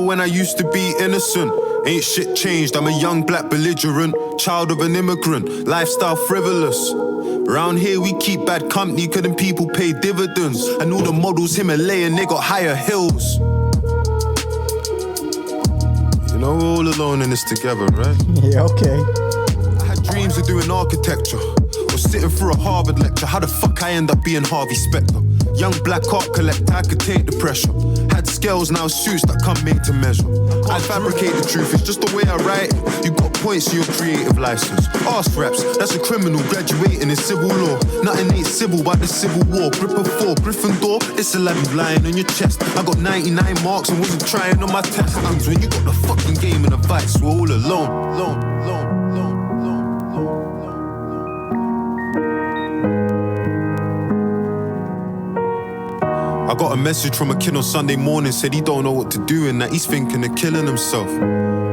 when I used to be innocent. Ain't shit changed, I'm a young black belligerent, child of an immigrant, lifestyle frivolous. Round here we keep bad company, couldn't people pay dividends? And all the models Himalayan, they got higher hills. You know, we're all alone in this together, right? Yeah, okay. I had dreams of doing architecture, or sitting through a Harvard lecture. How the fuck I end up being Harvey Specter? Young black art collector, I could take the pressure. Had scales, now suits that come made to measure. I fabricate the truth, it's just the way I write it. You got points to your creative license. Arse raps, that's a criminal graduating in civil law. Nothing ain't civil but the civil war. Gripper 4, Gryffindor, it's a lab lying on your chest. I got 99 marks and wasn't trying on my test. When you got the fucking game and the vice, we're all alone. I got a message from a kid on Sunday morning, said he don't know what to do and that he's thinking of killing himself.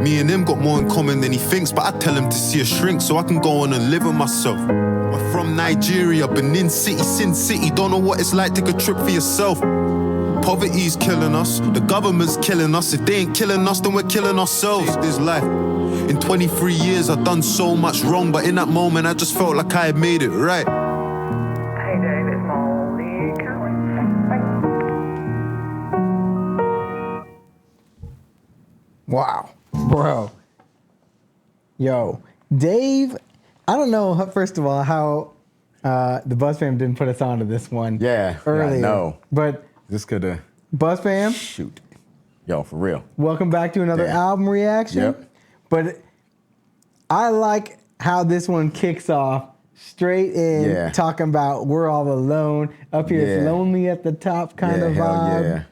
Me and him got more in common than he thinks, but I tell him to see a shrink so I can go on and live with myself. We're from Nigeria, Benin City, Sin City, don't know what it's like, take a trip for yourself. Poverty's killing us, the government's killing us. If they ain't killing us, then we're killing ourselves. This life. In 23 years I've done so much wrong, but in that moment I just felt like I had made it right. Hey Dave, it's Molly Cowan. Wow, bro. Yo, Dave, I don't know, first of all, how the Buzz fam didn't put us onto this one earlier. No. But this could have... Buzz fam. Shoot. Yo, for real. Welcome back to another album reaction. Yep. But I like how this one kicks off straight in, talking about we're all alone. Up here it's lonely at the top kind of vibe. Yeah.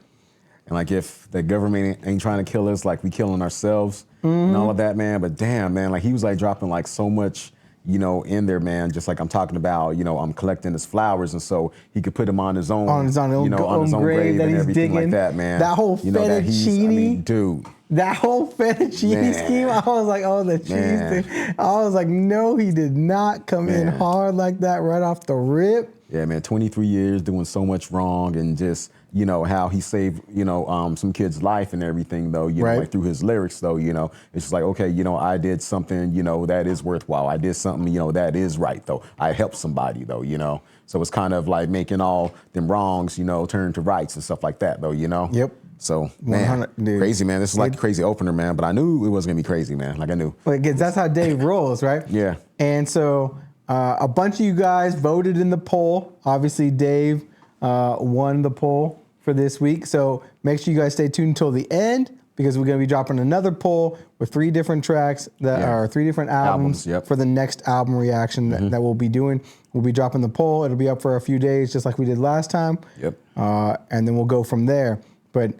And like if the government ain't trying to kill us, like we killing ourselves and all of that, man. But damn, man, like he was like dropping like so much, you know, in there, man. Just like I'm talking about, you know, I'm collecting his flowers, and so he could put them on his own, on his own grave that and he's everything digging. like that, man. That whole fettuccine, dude. That whole fettuccine scheme, I was like, oh, the cheese thing. I was like, no, he did not come in hard like that right off the rip. Yeah, man, 23 years doing so much wrong, and just, you know, how he saved, you know, some kid's life and everything, though, you know, like through his lyrics, though, you know, it's just like, okay, you know, I did something, you know, that is worthwhile. I did something, you know, that is right, though. I helped somebody, though, you know. So it's kind of like making all them wrongs, you know, turn to rights and stuff like that, though, you know. Yep. So, man, crazy, man. This is like a crazy opener, man. But I knew it wasn't going to be crazy, man. Like, I knew. Because that's how Dave rolls, right? Yeah. And so a bunch of you guys voted in the poll. Obviously, Dave won the poll for this week. So make sure you guys stay tuned until the end, because we're going to be dropping another poll with 3 different tracks that are 3 different albums for the next album reaction that we'll be doing. We'll be dropping the poll. It'll be up for a few days, just like we did last time. Yep. And then we'll go from there. But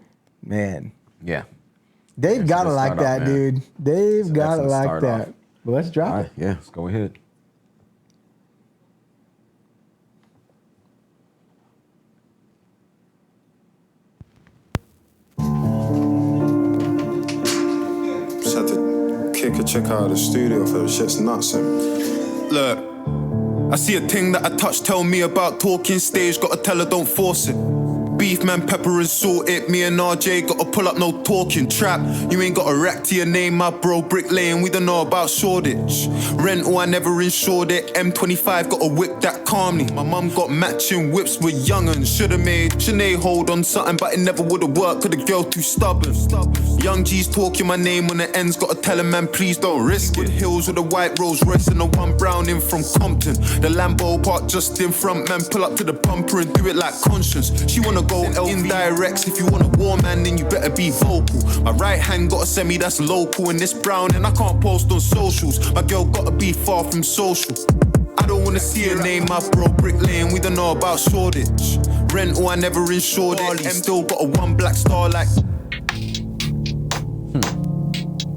man, Dave gotta like that, dude. Dave gotta like that. But let's drop it. Yeah, let's go ahead. Just had to kick a chick out of the studio for the shit's nuts. Look, I see a thing that I touch, tell me about talking stage, gotta tell her don't force it. Beef, man, pepper and salt it. Me and RJ gotta pull up, no talking. Trap, you ain't got a rack to your name, my bro. Bricklaying, we don't know about Shoreditch. Rental, I never insured it. M25 got a whip that calmly. My mum got matching whips with young'uns. Should've made Sinead hold on something, but it never would've worked, cause the girl too stubborn. Young G's talking my name when the ends, gotta tell him, man, please don't risk it. Hills with a white Rolls Royce and the one brown in from Compton. The Lambo park just in front, man, pull up to the bumper and do it like Conscience. She wanna go indirects. If you want a war, man, then you better be vocal. My right hand got a semi that's local, and this brown, and I can't post on socials. My girl gotta be far from social. I don't wanna see her name, my bro. Bricklaying, we don't know about Shoreditch. Rental, I never insured it. M still got a 1 black star like.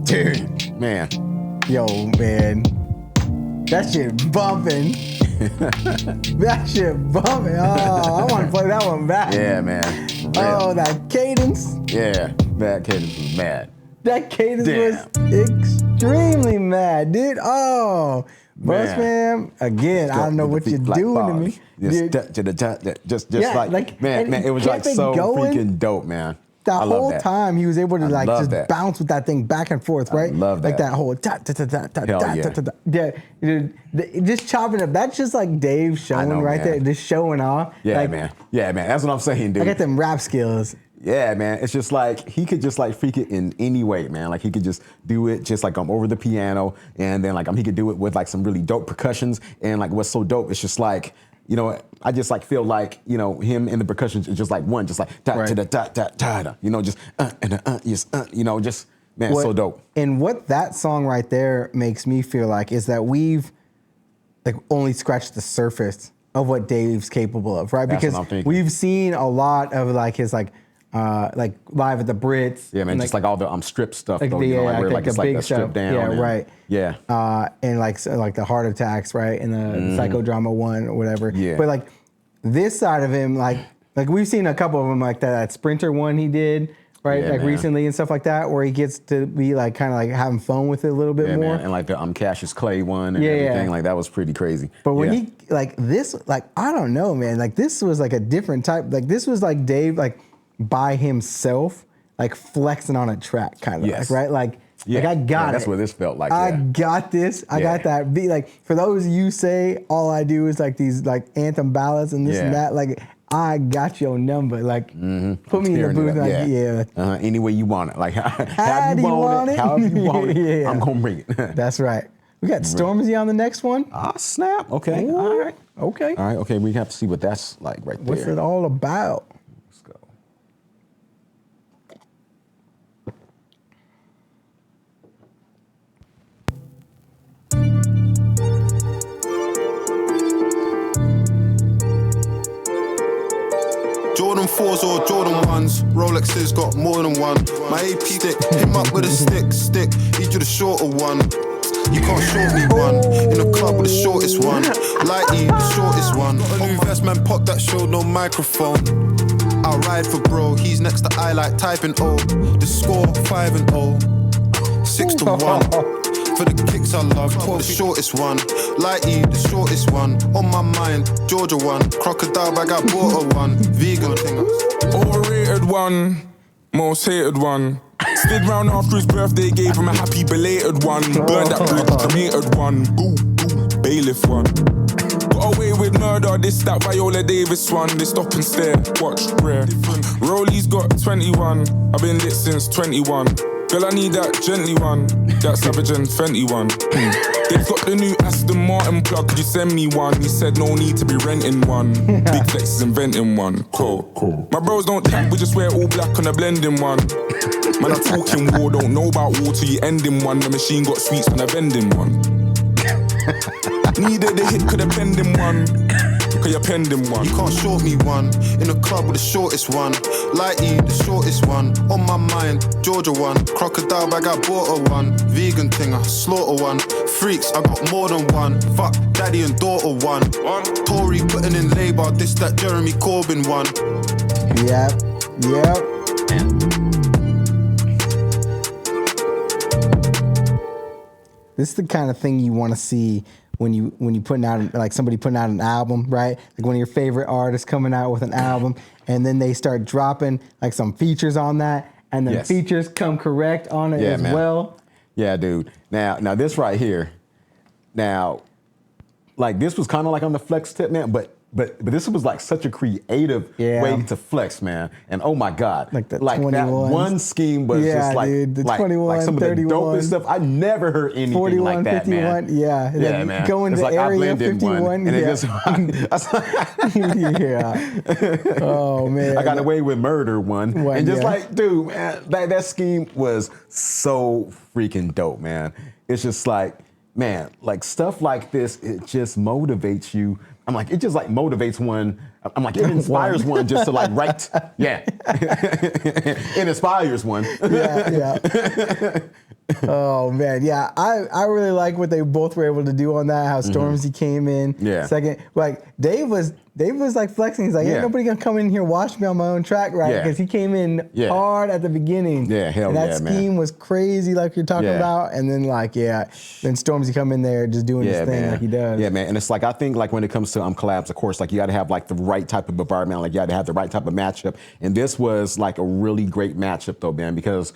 Dude, man. Yo, man. That shit bumping. That shit bumping. Oh, I want to play that one back. Yeah, man. Oh, that cadence. Yeah, that cadence was mad. That cadence was extremely mad, dude. Oh, Buzz fam, again, I don't know what you're doing to me. Just like, man, it was like so freaking dope, man. that I love whole that. time he was able to like love just that. bounce with that thing back and forth, right? love Like that. that whole da da da da da Hell da yeah. da da. Yeah, dude, just chopping up. That's just like Dave showing know, right man. there, just showing off. Yeah, like, man. Yeah, man. That's what I'm saying, dude. I got them rap skills. Yeah, man. It's just like he could just like freak it in any way, man. Like he could just do it just like over the piano, and then like he could do it with like some really dope percussions. And like what's so dope, it's just like, you know, I just like feel like, you know, him and the percussions is just like one, just like da da da da da da da. You know, just you know, just man, it's so dope. And what that song right there makes me feel like is that we've like only scratched the surface of what Dave's capable of, right? That's Because what I'm thinking. we've seen a lot of like his like live at the Brits. Yeah, man, and, just like all the strip stuff, like though. the, You know, yeah, like where like like the it's like big the strip stuff. down. Yeah, and, right. Yeah. And like so, like the heart attacks, right? And the psychodrama one or whatever. Yeah. But like this side of him, like we've seen a couple of them, like that Sprinter one he did, right? Yeah, like man. recently and stuff like that, where he gets to be like kind of like having fun with it a little bit Yeah, more. man. And like the Cassius Clay one and Yeah, everything, yeah. like that was pretty crazy. But when Yeah. he like this, like I don't know, man. Like this was like a different type. Like this was like Dave, like by himself, like flexing on a track, kind of Yes. like, right? Like, Yeah. like I got Yeah, it. that's what this felt like. I Yeah. got this. I got Yeah. that beat. Like for those of you say all I do is like these like anthem ballads and this and Yeah. that. Like I got your number. Like put me in the Tearing it booth. up, Like yeah. Any way you want it. Like, How however do you want it? however you want it, Yeah. I'm going to bring it. That's right. We got Stormzy on the next one. Ah, snap. Okay. Ooh, All right. Okay. All right. Okay. We have to see what that's like right What's there. it all about? Let's go. Jordan 4s or Jordan 1s, Rolexes got more than one. My AP stick, him up with a stick, need you the shorter one. You can't short me one, in the club with the shortest one. Lighty, the shortest one. Got a new vest, man, pop that showed no microphone. I'll ride for bro, he's next to I like typing O. The score 5-0, 6-1. For the kicks I love, the shortest one. Lighty, the shortest one. On my mind, Georgia one. Crocodile bag, I bought a one. Vegan thing. Overrated one, most hated one. Slid round after his birthday, gave him a happy belated one. Burned that bridge, cremated one. Boo, boo, bailiff one. Got away with murder, this, that Viola Davis one. They stop and stare, watch, rare. Rolly's got 21, I've been lit since 21. Girl, I need that gently one, that Savage and Fenty one. They've got the new Aston Martin plug, could you send me one? He said no need to be renting one. Big Flex is inventing one, cool. My bros don't tap, we just wear all black on a blending one. Man, I'm talking war, don't know about war till you ending one. The machine got sweets when I vending one. Needed a hit, could have penned him one. Could you penned him one? You can't short me one, in the club with the shortest one. Lighty, the shortest one. On my mind, Georgia one. Crocodile bag, I bought a one. Vegan thing, I slaughter one. Freaks, I got more than one. Fuck, daddy and daughter one. Tory putting in labour, this that Jeremy Corbyn one. Yep. This is the kind of thing you want to see when you putting out like somebody putting out an album, right? Like one of your favorite artists coming out with an album, and then they start dropping like some features on that, and then Yes. features come correct on it as man. well. Yeah, dude. Now this right here. Now, like this was kind of like on the flex tip, man, but this was like such a creative way to flex, man. And oh my God, Like the that 21s. one scheme was Yeah, just like, dude, the like 21, some of the 31, dopest stuff. I never heard anything 41, like that, 51, man. yeah. Yeah, Then man. going It's to like I Area blended 51, one, and yeah. it just Yeah. Oh man. I got away with murder one. And just yeah. like, dude, man, that scheme was so freaking dope, man. It's just like, man, like stuff like this, it just motivates you. I'm like, it just like motivates one. I'm like, it inspires one just to like write. Yeah. It inspires one. Yeah. Oh man, yeah. I really like what they both were able to do on that. How Stormzy came in second. Like Dave was Dave was like flexing. He's like, ain't nobody gonna come in here watch me on my own track, right? Yeah. Because he came in hard at the beginning. Yeah, hell and that yeah, man. scheme was crazy, like you're talking Yeah. about. And then then Stormzy come in there just doing his thing like he does. Yeah, man. And it's like, I think like when it comes to collabs, of course, like you got to have like the right type of environment, like you got to have the right type of matchup. And this was like a really great matchup though, man, because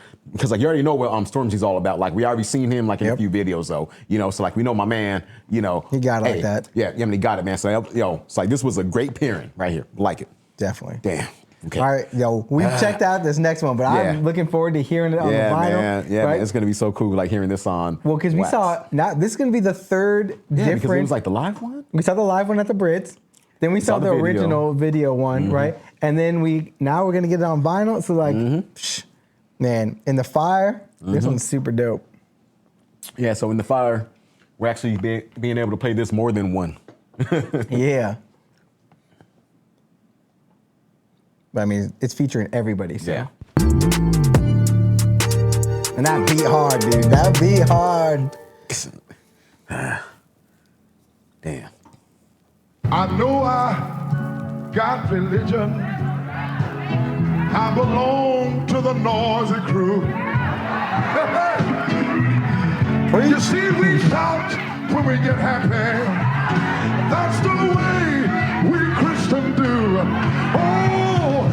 like you already know what Stormzy's all about. Like we already seen him like in a few videos though, so like we know my man, He got it like that. Yeah, he got it, man. So it's like this was a great pairing right here. Like it. Definitely. Damn. Okay. All right, we've checked out this next one, but I'm looking forward to hearing it on the vinyl. Man. Yeah, man. It's gonna be so cool, like hearing this on. Well, because we saw this is gonna be the third different. Because it was like the live one. We saw the live one at the Brits. Then we saw the original video one, right? And then we're gonna get it on vinyl. So like, man, in the fire, this one's super dope. Yeah. So in the fire, we're actually being able to play this more than one. Yeah. But I mean, it's featuring everybody, so. Yeah. And that beat hard, dude. That beat hard. Damn. I know I got religion. I belong to the noisy crew. You see, we shout when we get happy. That's the way we Christians do. Oh,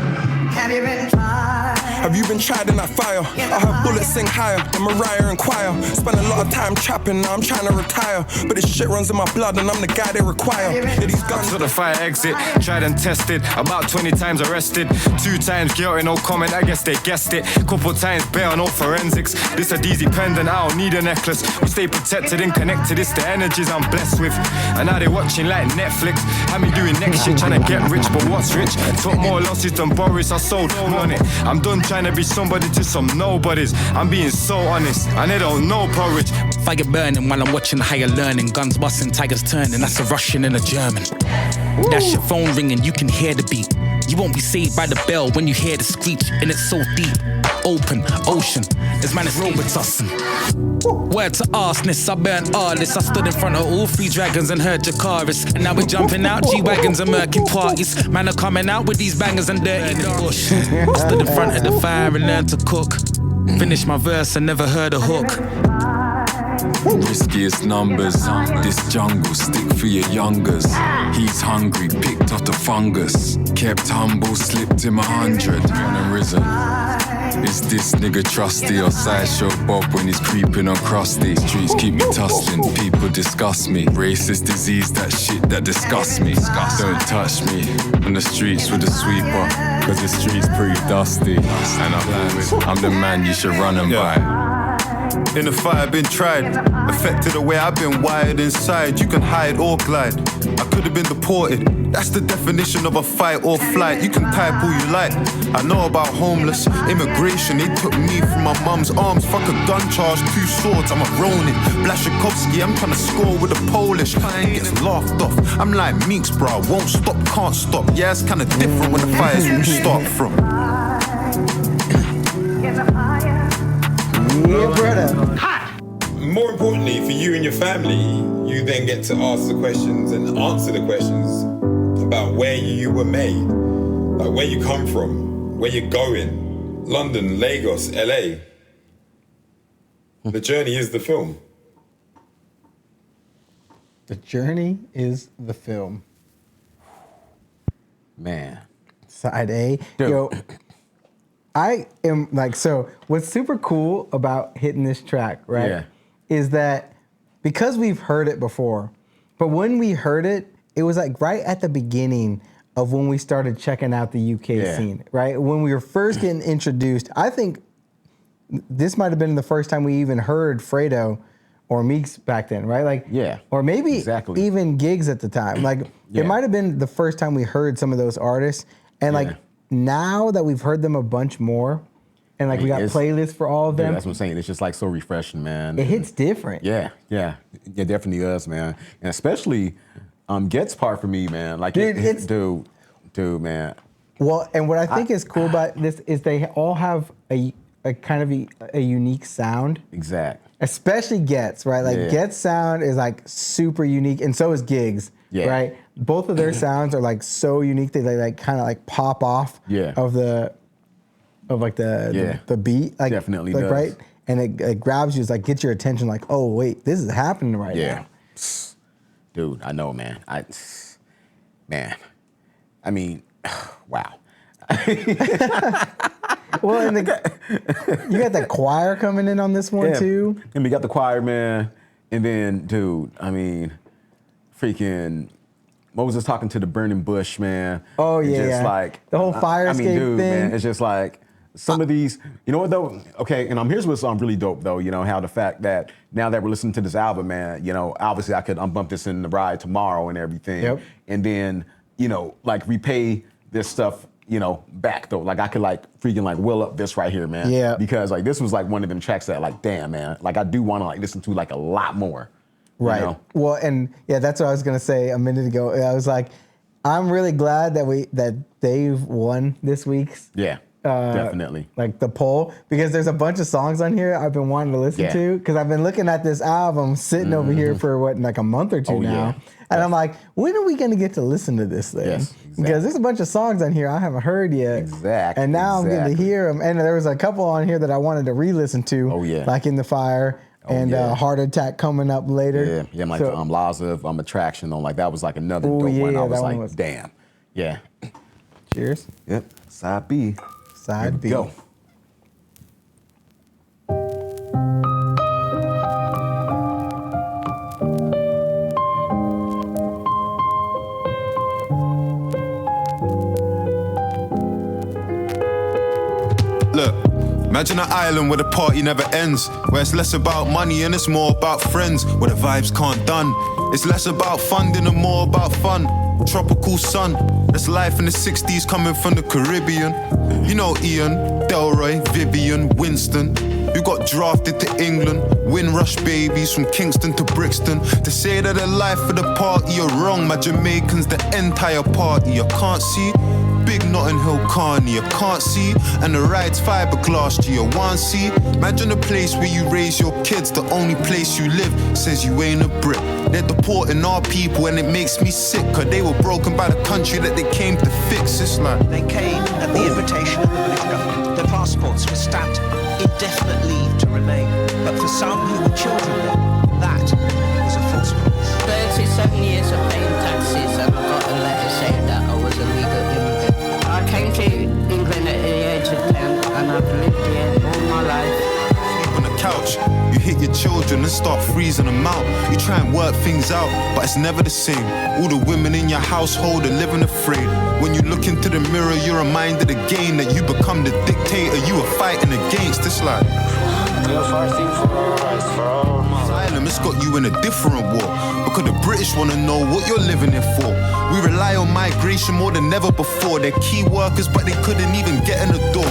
Have you been tried? Have you been tried in that fire? I heard bullets sing higher than Mariah and Choir. Spent a lot of time trapping, now I'm trying to retire. But this shit runs in my blood and I'm the guy they require. Yeah, these guns to the fire exit, tried and tested. About 20 times arrested, 2 times guilty, no comment, I guess they guessed it. Couple times bail, no forensics. This a DZ pendant, I don't need a necklace. We stay protected and connected, it's the energies I'm blessed with. And now they watching like Netflix. Had me doing next shit, trying to get rich, but what's rich? Took more losses than Boris, I sold on it. I'm done trying to be somebody to some nobodies. I'm being so honest, and they don't know porridge. Fire burning while I'm watching higher learning. Guns busting, tigers turning. That's a Russian and a German. That's your phone ringing, you can hear the beat. You won't be saved by the bell when you hear the screech. And it's so deep, open, ocean. This man is Robitussin. Word to arseness, I burnt all this. I stood in front of all 3 dragons and heard Jakaris. And now we're jumping out G-Wagons and murking parties. Man are coming out with these bangers and dirty in the bush. I stood in front of the fire and learned to cook. Finished my verse and never heard a hook. Riskiest numbers, this jungle, stick for your youngers. He's hungry, picked off the fungus. Kept humble, slipped him 100, and risen. Is this nigga trusty or sideshow Bob when he's creeping on crusty? Streets keep me tussling, people disgust me. Racist disease, that shit that disgusts me. Don't touch me on the streets with a sweeper, cause the streets pretty dusty. And I'm the man you should run and buy. In the fire, been tried. Affected the way I've been wired inside. You can hide or glide. I could have been deported. That's the definition of a fight or flight. You can type all you like. I know about homeless, immigration. They took me from my mum's arms. Fuck a gun charge, 2 swords. I'm a Ronin. Blashikovsky, I'm trying to score with the Polish. He gets laughed off. I'm like Meeks, bro. I won't stop, can't stop. Yeah, it's kinda different when the fire's where you start from. Yeah, brother. More importantly, for you and your family, you then get to ask the questions and answer the questions about where you were made, like where you come from, where you're going, London, Lagos, LA. The journey is the film. The journey is the film. Man. Side A. Dude. Yo, I am like, so what's super cool about hitting this track, right? Yeah. Is that because we've heard it before, but when we heard it, it was like right at the beginning of when we started checking out the UK scene, right? When we were first getting introduced, I think this might have been the first time we even heard Fredo or Meeks back then, right? Like, or maybe even Gigs at the time. Like, it might have been the first time we heard some of those artists. And like, now that we've heard them a bunch more, and like we got playlists for all of them. That's what I'm saying. It's just like so refreshing, man. It hits different. Yeah, it definitely does, man. And especially Get's part for me, man. Like, dude, dude, man. Well, and what I think is cool about this is they all have a kind of a unique sound. Exact. Especially Get's, right? Like Get's sound is like super unique, and so is Gigs, right? both of their sounds are like so unique. They like kind of like pop off of the beat. Like, definitely like does. Right? And it grabs you, it's like gets your attention like, oh wait, this is happening right now. Dude, I know, man. I mean, wow. Well, and you got the choir coming in on this one too. And we got the choir, man. And then, dude, I mean, freaking Moses talking to the burning bush, man. Oh It's yeah, just like the whole fire escape dude, thing. man, it's just like some of these, you know what though? Okay, and here's what's really dope though. You know how the fact that now that we're listening to this album, man, you know, obviously I could bump this in the ride tomorrow and everything, and then like repay this stuff, back though. Like I could like freaking like will up this right here, man. Yeah. Because like this was like one of them tracks that like, damn, man, like I do want to like listen to like a lot more. Right. You know? Well, and that's what I was gonna say a minute ago. I was like, I'm really glad that Dave won this week's. Yeah. Definitely. Like the poll, because there's a bunch of songs on here I've been wanting to listen to, because I've been looking at this album sitting over here for like a month or two now. And I'm like, when are we going to get to listen to this thing? Yes, exactly. Because there's a bunch of songs on here I haven't heard yet. Exactly. And now I'm getting to hear them. And there was a couple on here that I wanted to re-listen to. Oh, yeah. Like In the Fire and Heart Attack coming up later. Yeah, like LAZARUS, Attraction on, like that was like another dope one. I was like, damn. Yeah. Cheers. Yep. Side B. Side B. Go. Look, imagine an island where the party never ends, where it's less about money and it's more about friends, where the vibes can't done. It's less about funding and more about fun. Tropical sun, that's life in the 60s coming from the Caribbean. You know Ian, Delroy, Vivian, Winston, who got drafted to England. Windrush babies from Kingston to Brixton. To say that the life of the party are wrong, my Jamaicans, the entire party, I can't see. Big Notting Hill Carney, I can't see. And the ride's fiberglass, G, I want see. Imagine a place where you raise your kids, the only place you live says you ain't a Brit. They're deporting our people and it makes me sick, cause they were broken by the country that they came to fix. It's like they came at the invitation of the British government. Their passports were stamped indefinite leave to remain. But for some who were children then, that was a false promise. 37 years of paying taxes and I got a letter saying that I was a legal immigrant. I came to England at the age of 10 and I've lived here all my life. on the couch, you hit your children and start freezing them out. You try and work things out, but it's never the same. All the women in your household are living afraid. When you look into the mirror, you're reminded again that you become the dictator you are fighting against. It's like asylum, it's got you in a different war, because the British want to know what you're living here for. We rely on migration more than ever before. They're key workers, but they couldn't even get in the door.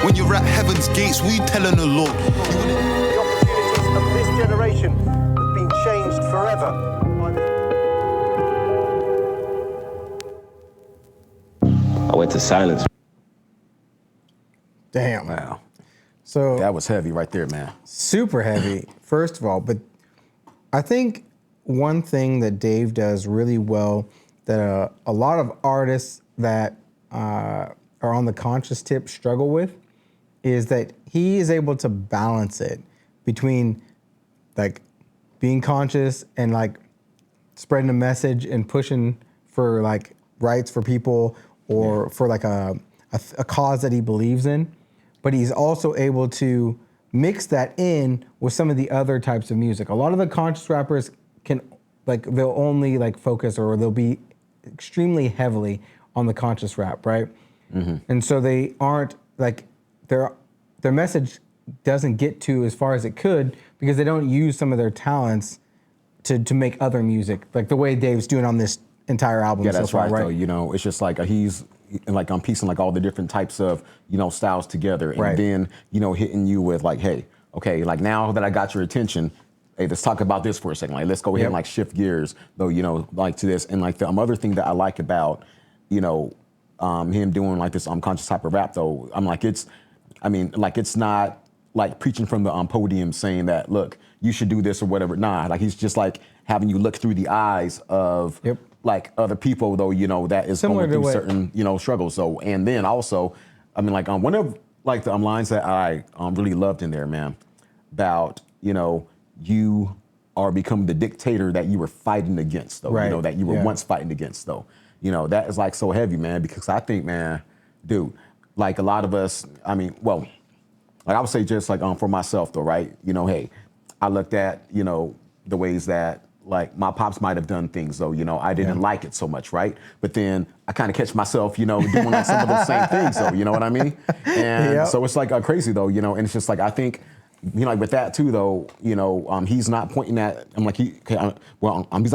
When you're at heaven's gates, what you telling the Lord? The opportunities of this generation have been changed forever. I went to silence. Damn. Wow. So that was heavy right there, man. Super heavy, first of all. But I think one thing that Dave does really well that a lot of artists that are on the conscious tip struggle with is that he is able to balance it between like being conscious and like spreading a message and pushing for like rights for people or for like a cause that he believes in. But he's also able to mix that in with some of the other types of music. A lot of the conscious rappers can, like, they'll only like focus or they'll be extremely heavily on the conscious rap, right? Mm-hmm. And so they aren't like, their message doesn't get to as far as it could because they don't use some of their talents to make other music, like the way Dave's doing on this entire album. Yeah, that's so far, right. Though, you know, it's just like he's like I'm piecing like all the different types of, you know, styles together, and then, you know, hitting you with like, hey, okay, like now that I got your attention, hey, let's talk about this for a second. Like, let's go ahead and like shift gears, though, you know, like to this. And like the other thing that I like about, you know, him doing like this conscious type of rap, though, I'm like, it's not like preaching from the podium saying that, look, you should do this or whatever. Nah, like he's just like having you look through the eyes of like other people though, you know, that is Similar going to through what- certain, you know, struggles. So, and then also, I mean, like one of like the lines that I really loved in there, man, about, you know, you are becoming the dictator that you were fighting against, though. Right. You know, that you were once fighting against, though. You know, that is like so heavy, man, because I think, man, dude, like a lot of us, I mean, well, like I would say just like for myself, though, right? You know, hey, I looked at, you know, the ways that like my pops might have done things, though, you know, I didn't like it so much, right? But then I kind of catch myself, you know, doing like some of those same things, though, you know what I mean? And so it's like crazy, though, you know, and it's just like, I think, you know, like with that too, though, you know, he's not pointing at, I'm like, he's not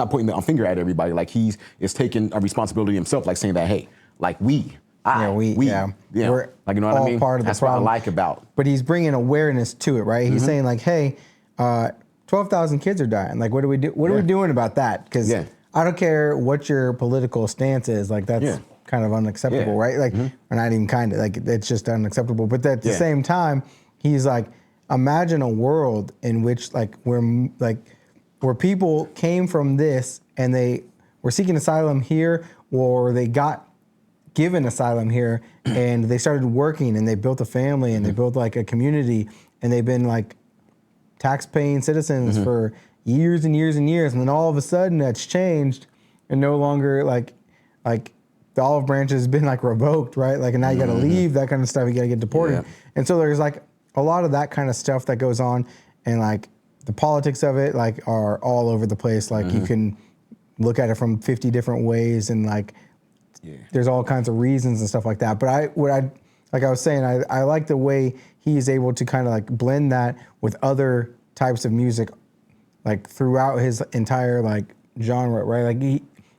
pointing the finger at everybody. Like he is taking a responsibility himself, like saying that, hey, like we're like, you know what I mean? Part of That's the problem. what I like about. But he's bringing awareness to it, right? He's saying like, hey, 12,000 kids are dying. Like, what do we do? What are we doing about that? Because I don't care what your political stance is. Like, that's kind of unacceptable, right? Like, or not even kind of. Like, it's just unacceptable. But at the same time, he's like, imagine a world in which like where people came from this and they were seeking asylum here, or they got given asylum here and they started working and they built a family and they built like a community and they've been like tax-paying citizens for years and years and years, and then all of a sudden that's changed and no longer like the olive branch has been like revoked, right? Like, and now you got to leave, that kind of stuff. You got to get deported, and so there's like a lot of that kind of stuff that goes on, and like the politics of it like are all over the place. Like you can look at it from 50 different ways, and like there's all kinds of reasons and stuff like that. But I was saying, I like the way he's able to kind of like blend that with other types of music, like throughout his entire like genre, right? Like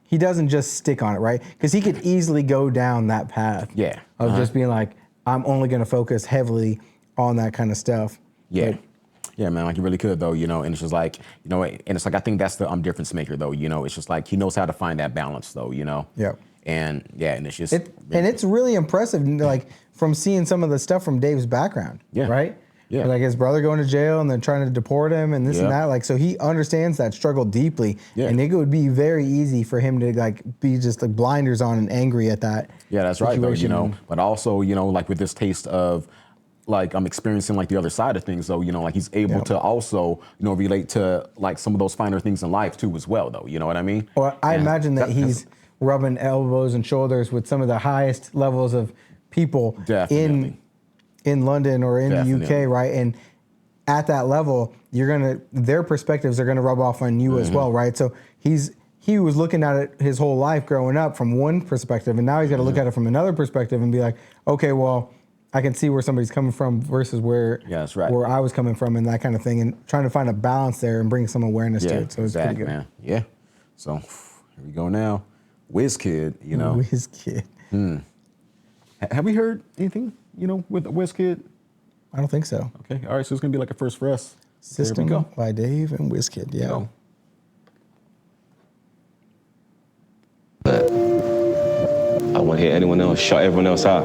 he doesn't just stick on it, right? Because he could easily go down that path of just being like, I'm only going to focus heavily on that kind of stuff. Yeah, man, like you really could, though, you know, and it's just like, you know, and it's like, I think that's the difference maker, though, you know, it's just like, he knows how to find that balance, though, you know? And and it's just... it's really impressive, like, from seeing some of the stuff from Dave's background, right? Like his brother going to jail and then trying to deport him and this and that. Like, so he understands that struggle deeply. And it would be very easy for him to like be just like blinders on and angry at that. Yeah, that's right, though, you know, but also, you know, like with this taste of, like I'm experiencing like the other side of things, though, you know, like he's able to also, you know, relate to like some of those finer things in life too as well, though, you know what I mean? Or I imagine that he's rubbing elbows and shoulders with some of the highest levels of people in London or in the UK, right? And at that level, their perspectives are gonna rub off on you as well, right? So he was looking at it his whole life growing up from one perspective, and now he's got to look at it from another perspective and be like, okay, well, I can see where somebody's coming from versus where where I was coming from and that kind of thing, and trying to find a balance there and bring some awareness to it. So it's pretty good. Man. Yeah. So here we go now. WizKid, you know. WizKid. Have we heard anything, you know, with WizKid? I don't think so. Okay. All right. So it's gonna be like a first for us. System by Dave and WizKid. Yeah. Go. But I don't want to hear anyone else shut everyone else out.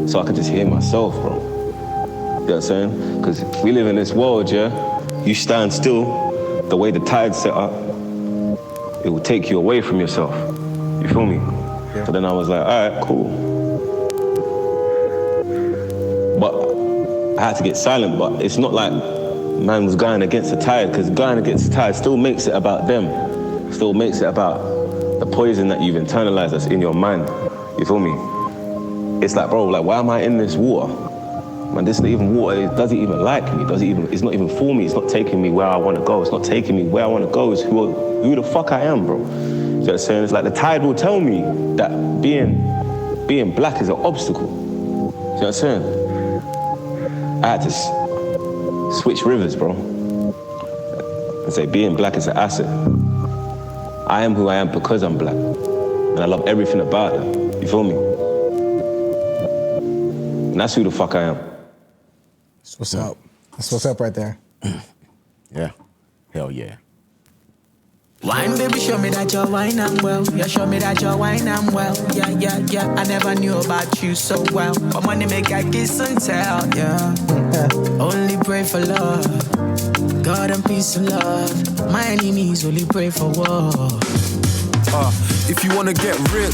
So I can just hear myself, bro. You know what I'm saying? Because we live in this world, you stand still, the way the tide's set up, it will take you away from yourself. You feel me? So then I was like, all right, cool. But I had to get silent, but it's not like man was going against the tide, because going against the tide still makes it about them. Still makes it about the poison that you've internalized that's in your mind. You feel me? It's like, bro, like, why am I in this water? Man, this is not even water. It doesn't even like me. It's not even for me. It's not taking me where I want to go. It's not taking me where I want to go. It's who the fuck I am, bro. You know what I'm saying? It's like the tide will tell me that being black is an obstacle. You know what I'm saying? I had to switch rivers, bro, and say being black is an asset. I am who I am because I'm black, and I love everything about that. You feel me? And that's who the fuck I am. That's what's up. That's what's up right there. Yeah. Hell yeah. Wine, baby, show me that you're wine and well. Yeah, show me that you're wine and well. Yeah. I never knew about you so well. But money make I kiss and tell, yeah. Only pray for love. God and peace and love. My enemies only pray for war. If you wanna get rich,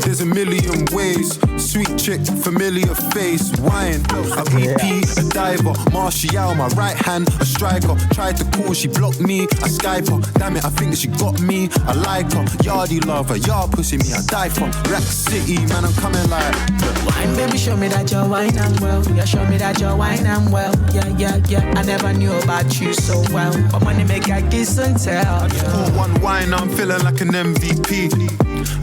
there's a million ways. Sweet chick, familiar face, wine. A VP, a diver, Martial, my right hand, a striker. Tried to call, she blocked me, I Skype her. Damn it, I think that she got me, I like her. Yardie lover, yard pussy me, I die for. Rack City, man, I'm coming like. Wine, baby, show me that you're wine and well. Yeah, show me that you're wine and well. Yeah. I never knew about you so well, but money make I kiss and tell. Pour one wine, I'm feeling like an MVP.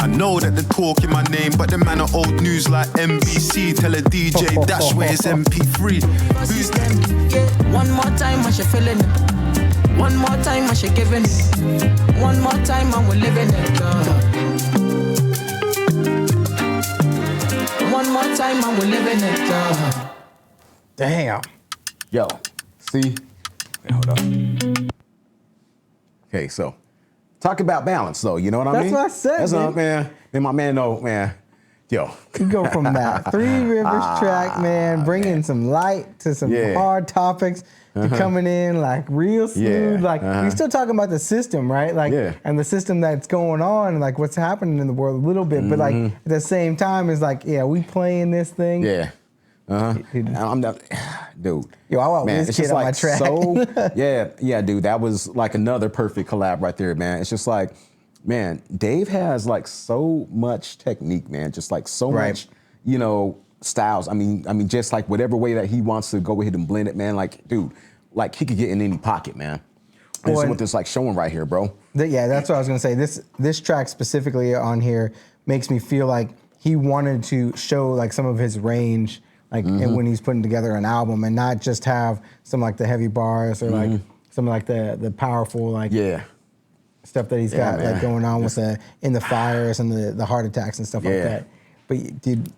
I know that they're talking my name, but the man are old news like NBC. Tell a DJ dash where it's MP3. Who's them? Yeah. One more time, I should feeling it. One more time, I should giving it. One more time, and we're living it. One more time, and we're living it. Damn. Yo, see? Wait, hold up. Okay, so talk about balance, though. You know what I mean? That's what I said. That's what, man. And my man, no, man. Yo. You go from that Three Rivers track, man, bringing some light to some hard topics, to coming in like real smooth. Like we're still talking about the system, right? Like, and the system that's going on, and like what's happening in the world a little bit. But like at the same time, it's like, we playing this thing. Yeah. I'm not, dude. Yo, I want man, this kid on my track. Dude. That was like another perfect collab right there, man. It's just like, man, Dave has like so much technique, man. Just like so much, styles. I mean, just like whatever way that he wants to go ahead and blend it, man. Like, dude, like he could get in any pocket, man. And this is what this like showing right here, bro. That's what I was gonna say. This track specifically on here makes me feel like he wanted to show like some of his range. Like and when he's putting together an album, and not just have some like the heavy bars or like some like the powerful like stuff that he's got like going on with the in the fires and the heart attacks and stuff like that. But dude,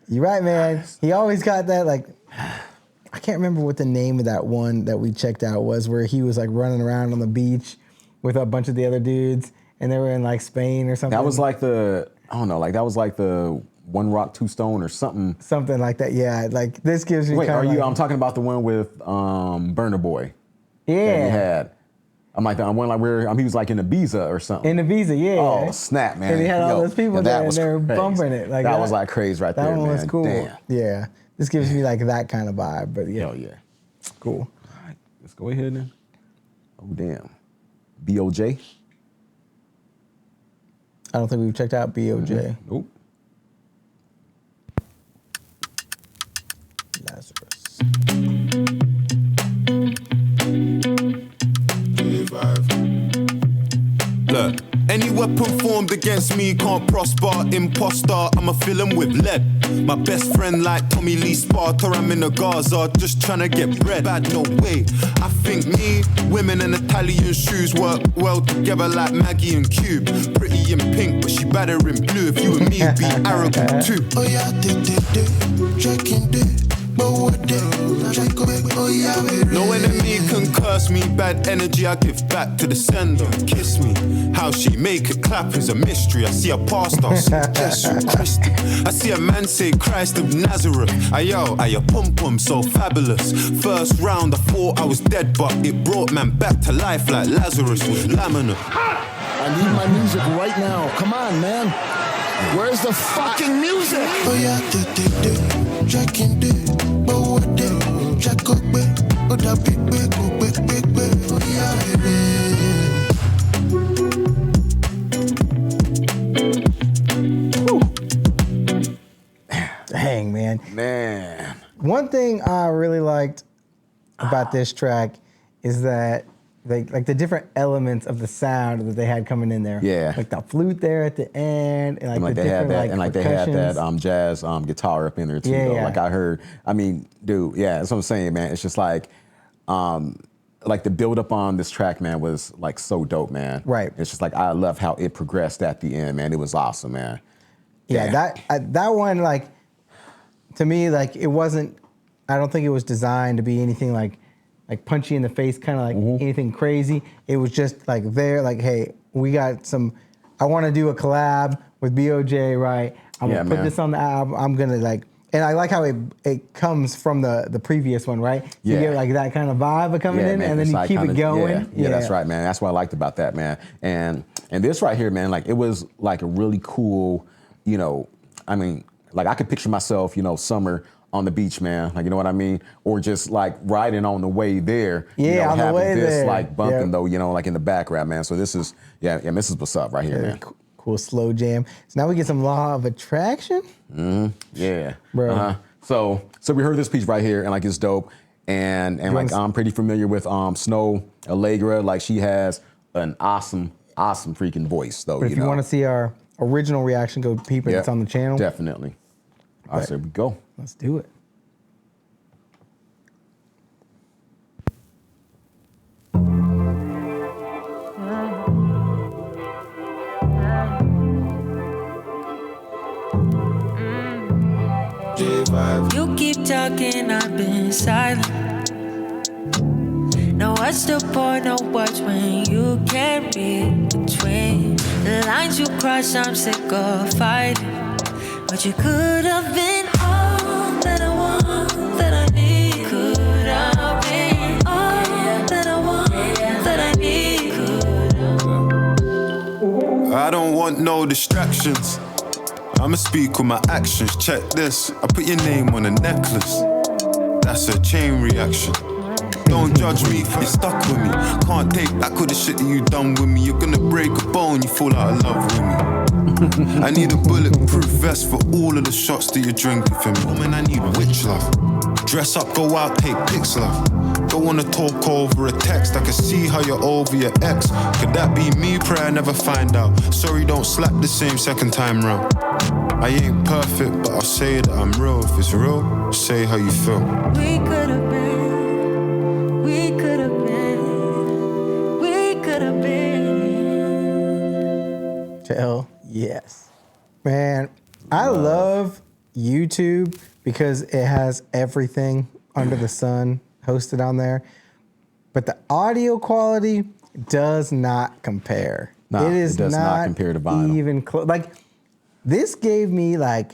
you're right, man. He always got that like. I can't remember what the name of that one that we checked out was, where he was like running around on the beach with a bunch of the other dudes, and they were in like Spain or something. That was like the One Rock, Two Stone or something. Something like that, yeah. Like this gives me. Wait, I'm talking about the one with Burna Boy. Yeah. That he had. I'm like the one like where he was like in Ibiza or something. In Ibiza, yeah. Oh snap, man! And he had all those people there, and they were bumping it. Like that was like crazy right there, man. That one was cool. Damn. Yeah, this gives me like that kind of vibe. But yeah, hell yeah, cool. All right, let's go ahead then. Oh damn, BOJ. I don't think we've checked out BOJ. Nope. Lazarus. Look, any weapon formed against me can't prosper. Imposter, I'ma fill him with lead. My best friend like Tommy Lee Sparta, I'm in the Gaza, just trying to get bread. Bad, no way. I think me, women and Italian shoes work well together like Maggie and Cube. Pretty in pink, but she better in blue. If you and me be arrogant too. Oh yeah, checking no enemy can curse me, bad energy I give back to the sender. Kiss me, how she make it clap is a mystery. I see a pastor say Jesus Christ. I see a man say Christ of Nazareth. Ayo, pum pum so fabulous. First round I thought I was dead, but it brought man back to life like Lazarus was laminate. I need my music right now. Come on, man. Where's the fucking music? Oh yeah, checking check up, oh that big, oh yeah. Dang, man. Man. One thing I really liked about this track is that like the different elements of the sound that they had coming in there. Yeah. Like the flute there at the end, and like the they had different that, and like they had that percussions. jazz guitar up in there too. Yeah, though. yeah. Like I heard, I mean, dude, yeah, that's what I'm saying, man. It's just like the build up on this track, man, was like so dope, man. Right. It's just like I love how it progressed at the end, man. It was awesome, man. Yeah, that one, like, to me, like it wasn't. I don't think it was designed to be anything like punchy in the face, kind of like anything crazy. It was just like there, like, hey, we got some. I want to do a collab with BOJ, right? I'm gonna put this on the album. I'm gonna like, and I like how it comes from the previous one, right? So you get like that kind of vibe of coming in, man, and then you like keep it going. Yeah, that's right, man. That's what I liked about that, man. And And this right here, man, like it was like a really cool, you know, I mean, like I could picture myself, you know, summer on the beach, man. Like, you know what I mean? Or just like riding on the way there. Yeah, you know, on the having way this there. like bumping Yep. though, you know, like in the background, man. So this is, this is what's up right here, man. Cool slow jam. So now we get some Law of Attraction. Yeah. Bro. So we heard this piece right here, and like it's dope. And like I'm pretty familiar with Snow Allegra. Like she has an awesome freaking voice, though. But if you want to see our original reaction, go peep it. Yeah, It's on the channel. Definitely. All right, so here we go. Let's do it. You keep talking, I've been silent. No, what's the point of words when you can't read between the lines you cross? I'm sick of fighting, but you could have been all that I want, that I need. Could have been all that I want, that I need. I don't want no distractions. I'ma speak with my actions. Check this. I put your name on a necklace. That's a chain reaction. Don't judge me if you're stuck with me. Can't take back all the shit that you done with me. You're gonna break a bone, you fall out of love with me. I need a bulletproof vest for all of the shots that you're drinking for me. Woman, I need witch love. Dress up, go out, take pics, love. Don't wanna talk over a text. I can see how you're over your ex. Could that be me? Pray I never find out. Sorry, don't slap the same second time round. I ain't perfect, but I'll say that I'm real. If it's real, say how you feel. We could have been, we could have been, we could have been. Hell yes. Man, I love YouTube because it has everything under the sun hosted on there. But the audio quality does not compare. Nah, it is it does not compare to vinyl. Even close. Like, this gave me like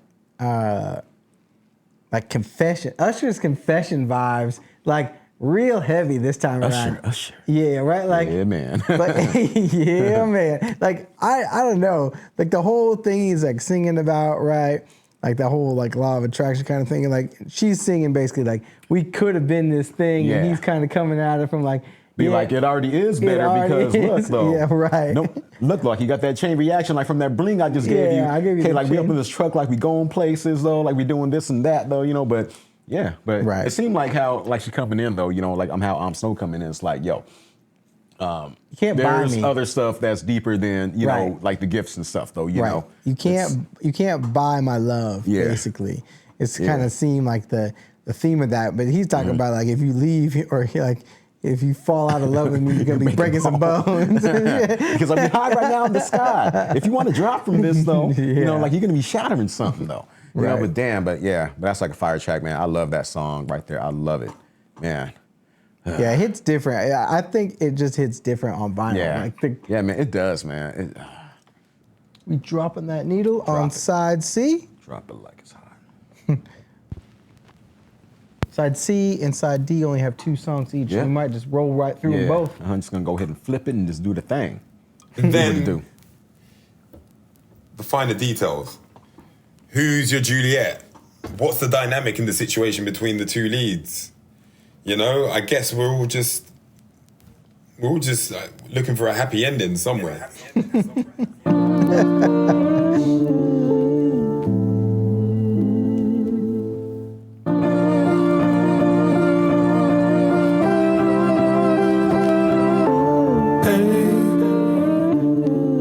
confession, Usher's confession vibes, like real heavy this time around. Usher. Yeah, right? Like, yeah, man. But yeah, man. Like, I don't know. Like the whole thing he's like singing about, right? Like the whole like law of attraction kind of thing. And like she's singing basically like we could have been this thing, and he's kind of coming at it from like like it already is better because look though. Yeah, right. No, look like you got that chain reaction like from that bling I just gave you. Yeah, I gave you okay, the like we up chain. in this truck, like we going places though, like we doing this and that though, you know. But yeah, but Right. it seemed like how like she coming in though, you know, like how Snow coming in. It's like yo, you can't buy there's me. other stuff that's deeper than you know, like the gifts and stuff though. You know, You can't buy my love. Yeah. Basically, it's kind of seemed like the theme of that. But he's talking about like if you leave or like. If you fall out of love with me, you're gonna be breaking some bones. Because I'm high right now in the sky. If you want to drop from this though, you know, like you're gonna be shattering something though. You know, but damn, but that's like a fire track, man. I love that song right there. I love it, man. Yeah, it hits different. I think it just hits different on vinyl. Yeah, Like man, it does, man. we dropping that needle on side C. Drop it like it's hot. Side C and side D only have 2 songs each. Yeah. We might just roll right through them both. I'm just gonna go ahead and flip it and just do the thing. And then what to do. The finer details. Who's your Juliet? What's the dynamic in the situation between the two leads? You know, I guess we're all just like, looking for a happy ending somewhere.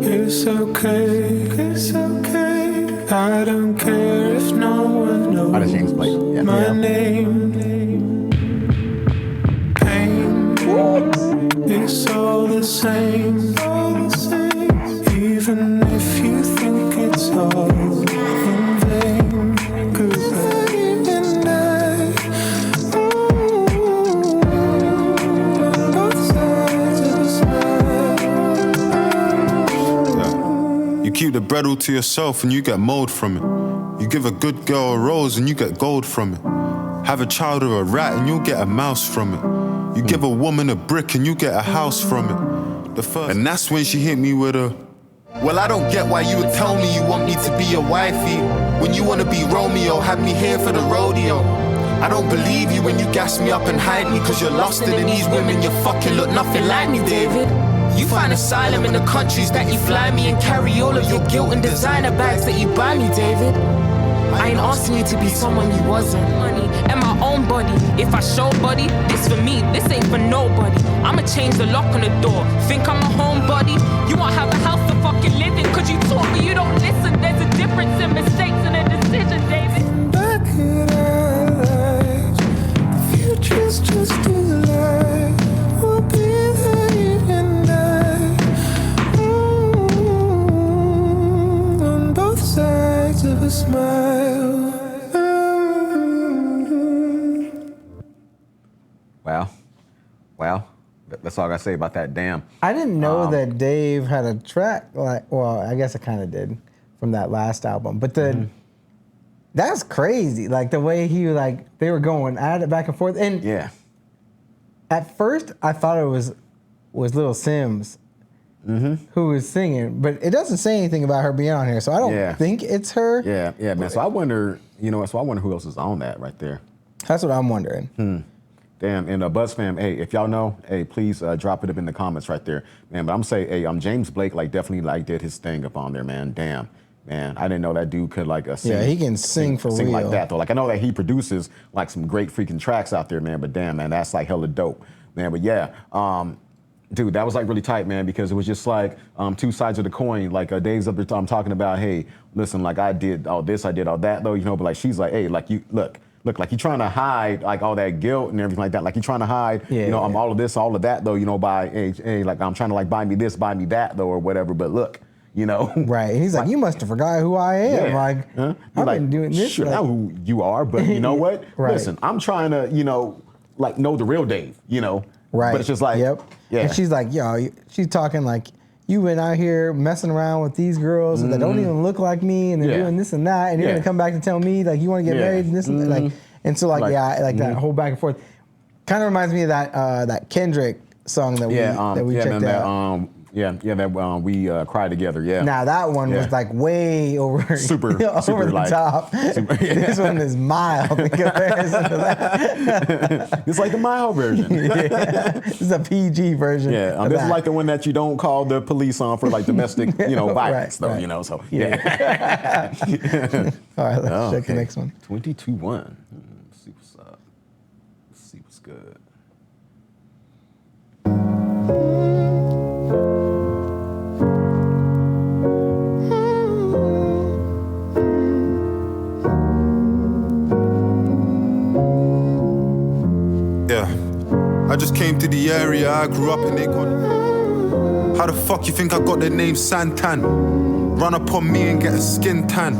It's okay. I don't care if no one knows my name. Pain, it's all the same. Even if you think it's all in vain. 'Cause and I, on both sides of the side. You keep the bread all to yourself and you get mold from it. You give a good girl a rose and you get gold from it. Have a child or a rat and you'll get a mouse from it. You give a woman a brick and you get a house from it. And that's when she hit me with a Well, I don't get why you would tell me you want me to be your wifey when you wanna be Romeo, have me here for the rodeo. I don't believe you when you gas me up and hide me, cause you're lost in these women, you fucking look nothing like me, David. You find asylum in the countries that you fly me and carry all of your guilt in designer bags that you buy me, David. I ain't asking you to be someone you wasn't. Money and my own body. If I show body, this for me, this ain't for nobody. I'ma change the lock on the door. Think I'm a homebody? You won't have a house to fucking live in, cause you talk but you don't listen. There's a difference in mistakes and a decision, David. Back in our lives, the future's just a lie. We'll be there, you and I. On both sides of a smile. Well, that's all I gotta say about that. Damn. I didn't know that Dave had a track like. Well, I guess I kind of did from that last album, but that's crazy. Like the way he they were going at it back and forth, and at first I thought it was Lil Sims who was singing, but it doesn't say anything about her being on here, so I don't think it's her. Yeah, man. So I wonder, who else is on that right there. That's what I'm wondering. Damn, and Buzz fam, hey, if y'all know, hey, please drop it up in the comments right there, man. But I'm saying, hey, James Blake definitely did his thing up on there, man. Damn, man, I didn't know that dude could sing. Yeah, he can sing for sing real. like that though. I know that he produces some great freaking tracks out there, man. But damn, man, that's hella dope, man. But yeah, dude, that was really tight, man, because it was just two sides of the coin. Dave's up there talking about, hey, listen, I did all this, I did all that though, but she's like, hey, you look, like you're trying to hide all that guilt and everything like that. Like you're trying to hide, all of this, all of that though, by hey, I'm trying to buy me this, buy me that though, or whatever. But look, Right. He's like, you must have forgot who I am. Yeah. I've been doing this. Sure, not who you are, but you know what? Right. Listen, I'm trying to, know the real Dave, Right. But it's just yeah. And she's like, she's talking you went out here messing around with these girls that don't even look like me, and they're doing this and that, and you're gonna come back and tell me you want to get married and this and that. And so that whole back and forth kind of reminds me of that Kendrick song that we checked out. That we cried together. Yeah. Now that one was way over super over the top. This one is mild in comparison to that. It's the mild version. This is a PG version. Yeah. This is the one that you don't call the police on for domestic violence though. So yeah. All right, let's check the next one. 22-1. Let's see what's up. Let's see what's good. I just came to the area I grew up in, they got. How the fuck you think I got the name Santan? Run up on me and get a skin tan.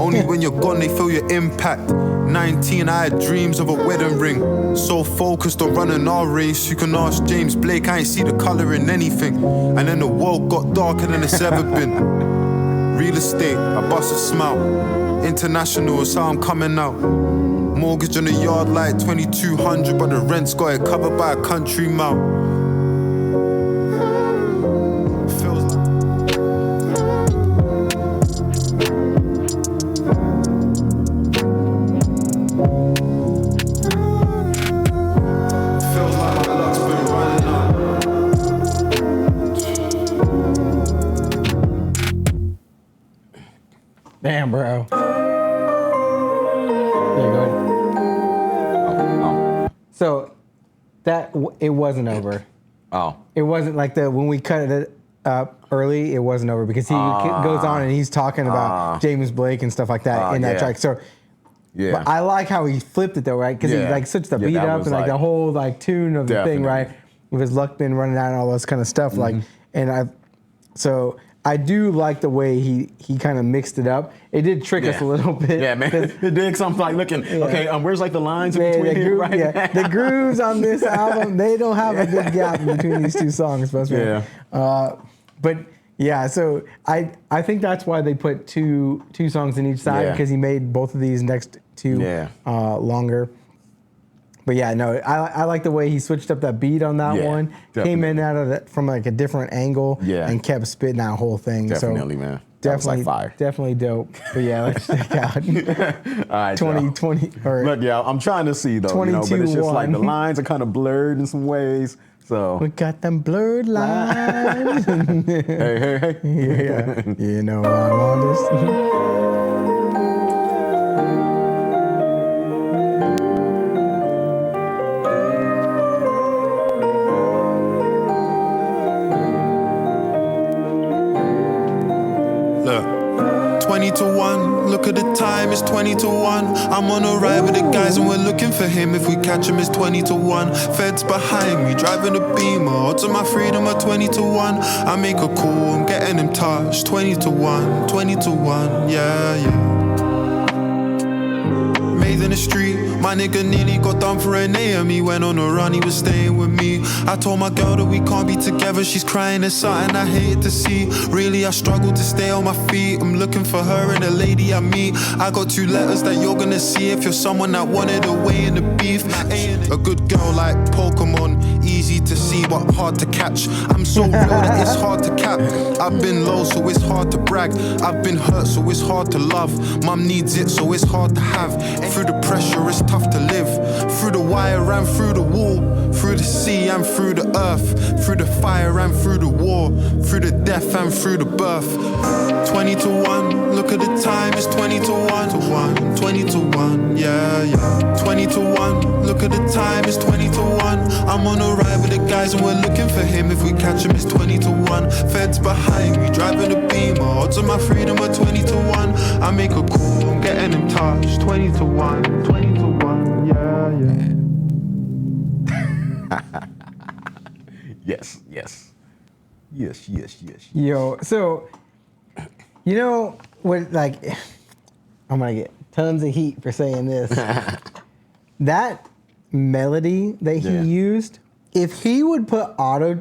Only when you're gone they feel your impact. 19, I had dreams of a wedding ring. So focused on running our race, you can ask James Blake, I ain't see the colour in anything. And then the world got darker than it's ever been. Real estate, I bust a smile. International is how I'm coming out. Mortgage on the yard like 2,200, but the rent's got it covered by a country mile. Feels like my luck's been running out. Damn, bro. So it wasn't over. Oh. It wasn't when we cut it up early, it wasn't over because he goes on and he's talking about James Blake and stuff like that in that track. So but I like how he flipped it though, right? Because he switched the beat up and the whole tune of the thing, right? With his luck been running out and all this kind of stuff. I do like the way he kind of mixed it up. It did trick us a little bit. Yeah, man. It did, because I'm looking, okay, where's the lines in between here, right? Yeah. The grooves on this album, they don't have a good gap between these two songs. Yeah. But yeah, so I think that's why they put two songs in each side, because he made both of these next two longer. But yeah, no, I like the way he switched up that beat on that one. Definitely. Came in out of that from like a different angle. Yeah. And kept spitting that whole thing. Definitely, so man. That was like fire. Definitely dope. But yeah, let's check out. All right, 2020 or look, yeah, I'm trying to see though, you know, but it's just like the 22-1. lines are kind of blurred in some ways. So we got them blurred lines. hey. Yeah. You know I'm on this. Look, 20 to 1, look at the time, it's 20 to 1. I'm on a ride with the guys and we're looking for him. If we catch him, it's 20 to 1. Feds behind me, driving a Beamer. Odds of my freedom are 20 to 1. I make a call, I'm getting him touched. 20 to 1, 20 to 1, yeah. Made in the street, my nigga nearly got done for an AM. He went on a run, he was staying with me. I told my girl that we can't be together, she's crying, it's something I hate to see. Really, I struggle to stay on my feet. I'm looking for her and the lady I meet. I got 2 letters that you're gonna see if you're someone that wanted away in the beef. Ain't a good girl like Pokemon, easy to see but hard to catch. I'm so real that it's hard to cap. I've been low so it's hard to brag. I've been hurt so it's hard to love. Mum needs it so it's hard to have. Through the pressure it's tough to live. Through the wire and through the wall. Through the sea and through the earth. Through the fire and through the war. Through the death and through the birth. 20 to 1, look at the time, it's 20 to 1. 20 to 1, yeah. 20 to 1, look at the time, it's 20 to 1. I'm on a ride with the guys and we're looking for him. If we catch him, it's 20 to 1. Feds behind me, driving a Beamer. Odds of my freedom are 20 to 1. I make a call, I'm getting him touched. 20 to 1, 20 to 1, yeah. Yes. Yo, so you know what? Like, I'm gonna get tons of heat for saying this. That melody that he used, if he would put auto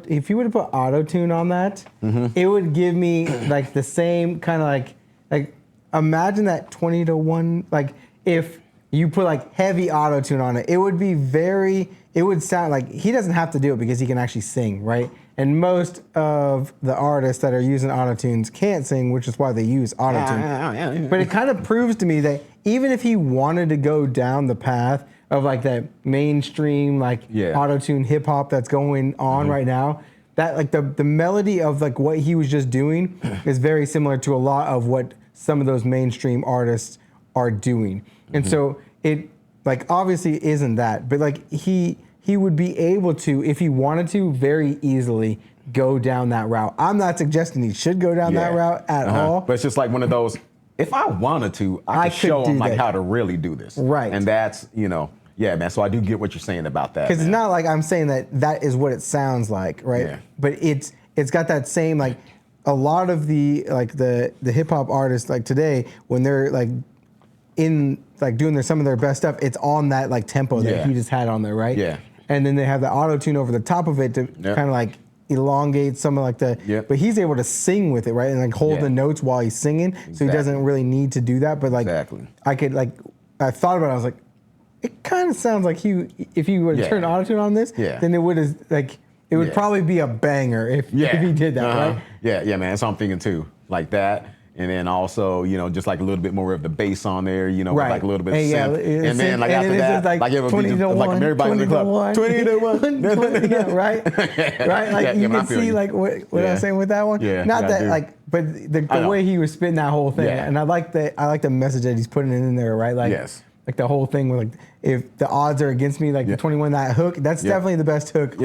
tune on that, it would give me like the same kind of like imagine that 20 to 1. Like if you put like heavy auto tune on it, it would be it would sound like he doesn't have to do it because he can actually sing, right? And most of the artists that are using autotunes can't sing, which is why they use autotune. But it kind of proves to me that even if he wanted to go down the path of like that mainstream autotune hip hop that's going on right now, that like the melody of like what he was just doing is very similar to a lot of what some of those mainstream artists are doing. And so it like obviously isn't that, but like he would be able to, if he wanted to, very easily go down that route. I'm not suggesting he should go down that route at all. But it's just like one of those, if I wanted to, I could show him like how to really do this. Right. And that's, yeah, man. So I do get what you're saying about that. Because it's not like I'm saying that is what it sounds like, right? Yeah. But it's got that same like a lot of the like the hip hop artists like today when they're like in like doing some of their best stuff, it's on that like tempo that he just had on there, right? Yeah. And then they have the auto tune over the top of it to kind of like elongate some of like the. But he's able to sing with it, right? And like hold the notes while he's singing, so he doesn't really need to do that. But like I could like I thought about it, I was like, it kind of sounds like if he would have turned auto tune on this, then it would have like it would probably be a banger if he did that, right? Yeah, man. That's what I'm thinking too, like that. And then also, just like a little bit more of the bass on there, with like a little bit of synth. And then like after that, like it would be like everybody in the club. 20 to 1. Right? Right? Like you can see like what I'm saying with that one. Yeah. Not that like, but the way he was spitting that whole thing. Yeah. And I like the message that he's putting in there, right? Like, like the whole thing with like, if the odds are against me, like the 21, that hook, that's definitely the best hook.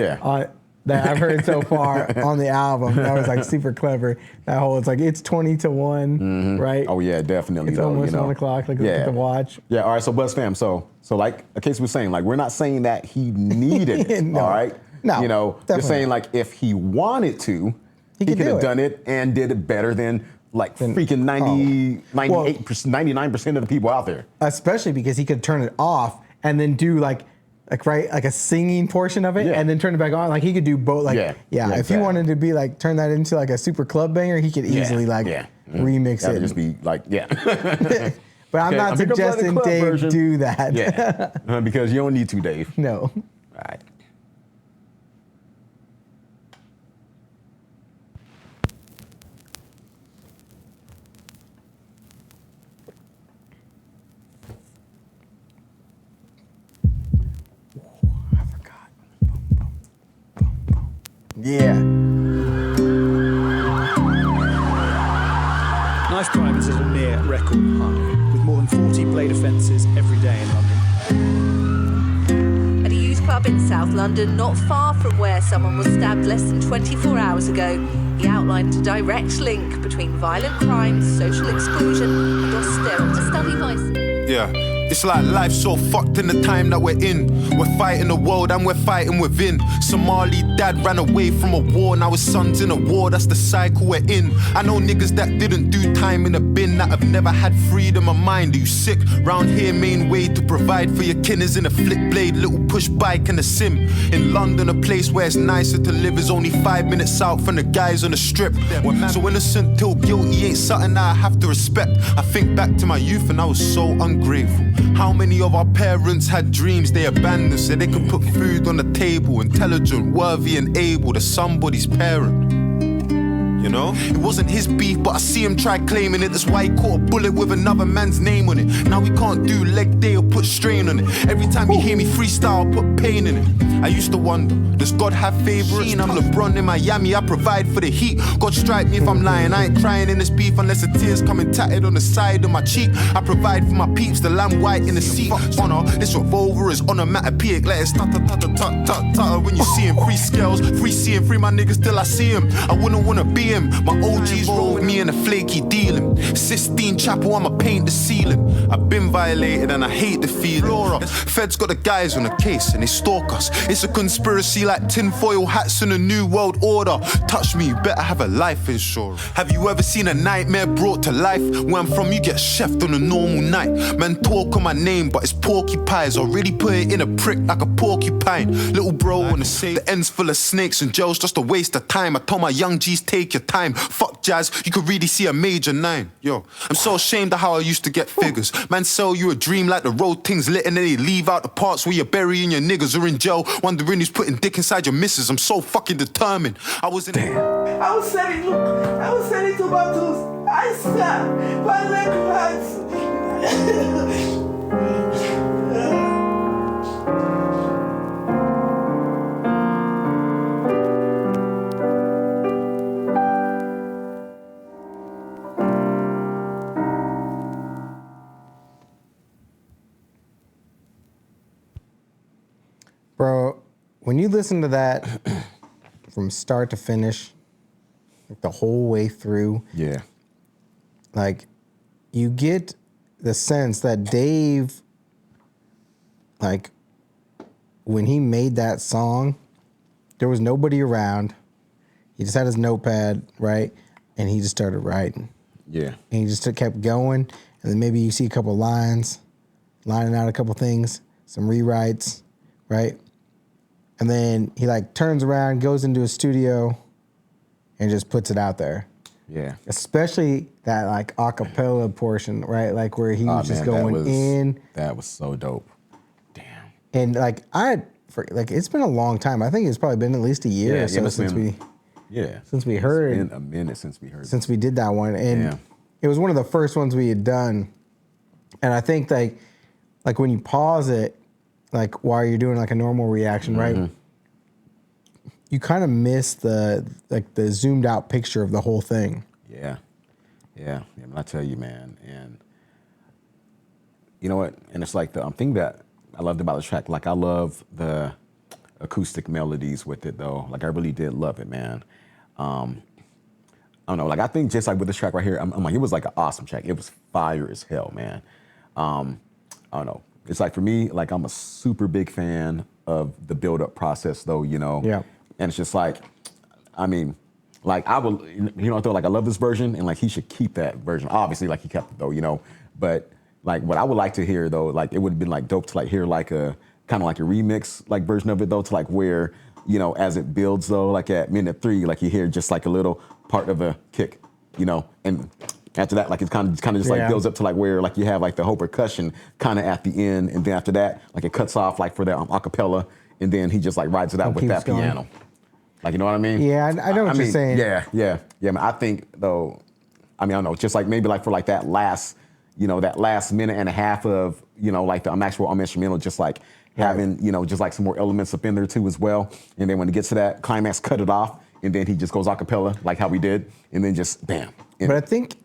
That I've heard so far on the album. That was like super clever. That whole, it's like, it's 20 to 1, right? Oh yeah, definitely. It's almost 1 o'clock, like look at the watch. Yeah, all right, so Buzz fam, so like Casey was saying, like we're not saying that he needed it, all right? No, we're saying like if he wanted to, he could have done it and did it better than like freaking 99% of the people out there. Especially because he could turn it off and then do like a singing portion of it and then turn it back on. Like he could do both. Like if he wanted to be like turn that into like a super club banger, he could easily remix it. Just be like But I'm not suggesting Dave do that. Yeah, because you don't need to, Dave. No. All right. Yeah. Knife crime is at a near record high, with more than 40 blade offences every day in London. At a youth club in South London, not far from where someone was stabbed less than 24 hours ago, he outlined a direct link between violent crimes, social exclusion, and austerity. To study vice. Yeah. It's like life's so fucked in the time that we're in. We're fighting the world and we're fighting within. Somali dad ran away from a war, now his son's in a war, that's the cycle we're in. I know niggas that didn't do time in a bin, that have never had freedom of mind. Are you sick? Round here, main way to provide for your kin is in a flip blade, little push bike and a sim. In London, a place where it's nicer to live is only 5 minutes out from the guys on the strip. So innocent till guilty ain't something that I have to respect. I think back to my youth and I was so ungrateful. How many of our parents had dreams they abandoned so they could put food on the table, intelligent, worthy and able to somebody's parent? You know? It wasn't his beef, but I see him try claiming it. That's why he caught a bullet with another man's name on it. Now we can't do leg day or put strain on it. Every time you hear me freestyle, I put pain in it. I used to wonder, does God have favorites? I'm LeBron in Miami, I provide for the heat. God strike me if I'm lying, I ain't crying in this beef unless the tears coming tatted on the side of my cheek. I provide for my peeps, the lamb white in the seat. Honor, this revolver is onomatopoeic, let it stutter when you see him. Free scales, free seeing, free my niggas till I see him. I wouldn't wanna be him. My OGs roll with me in a flaky dealing. Sistine Chapel, I'ma paint the ceiling. I've been violated and I hate the feeling. Feds got the guys on the case and they stalk us. It's a conspiracy like tinfoil hats in a new world order. Touch me, you better have a life insurance. Have you ever seen a nightmare brought to life? Where I'm from, you get chefed on a normal night. Man talk on my name, but it's porcupines. I really put it in a prick like a porcupine. Little bro wanna say the end's full of snakes and jail's just a waste of time. I told my young G's take your time. Fuck jazz, you could really see a major 9. Yo, I'm so ashamed of how I used to get figures. Man sell you a dream like the road things lit and then they leave out the parts where you're burying your niggas or in jail, wondering who's putting dick inside your missus. I'm so fucking determined. I was in I was selling tomatoes. I swear, my leg hurts. Bro, when you listen to that from start to finish, like the whole way through, like you get the sense that Dave, like when he made that song, there was nobody around. He just had his notepad, right? And he just started writing. Yeah. And he just kept going. And then maybe you see a couple lines, lining out a couple things, some rewrites, right? And then he like turns around, goes into a studio, and just puts it out there. Yeah. Especially that like a cappella portion, right? Like where he was just going in. That was so dope. And like it's been a long time. I think it's probably been at least a year or so since we heard. It's been a minute since we heard. Since we did that one, and it was one of the first ones we had done. And I think like when you pause it, like while you're doing like a normal reaction, right? You kind of miss the zoomed out picture of the whole thing. Yeah. I tell you, man, and you know what? And it's like the thing that I loved about the track. Like I love the acoustic melodies with it, though. Like I really did love it, man. I don't know. Like I think just like with this track right here, I'm like it was like an awesome track. It was fire as hell, man. I don't know. It's like for me, like I'm a super big fan of the build-up process, though. You know. Yeah. And it's just like, I mean, like I would, you know, I thought like I love this version, and like he should keep that version. Obviously, like he kept it though, you know. But like what I would like to hear though, like it would have been like dope to like hear like a kind of like a remix like version of it though, to like where, you know, as it builds though, like at minute 3, like you hear just like a little part of a kick, you know, and After that, like it kind of just like builds up to like where like you have like the whole percussion kind of at the end, and then after that, like it cuts off like for the acapella, and then he just like rides it out with that piano. Like, you know what I mean? Yeah, I know what you're saying. Yeah. Man, I think though, I mean, I don't know, just like maybe like for like that last, that last minute and a half of, like the actual instrumental, just like having, just like some more elements up in there too as well. And then when it gets to that climax, cut it off, and then he just goes a cappella like how we did, and then just bam. But I think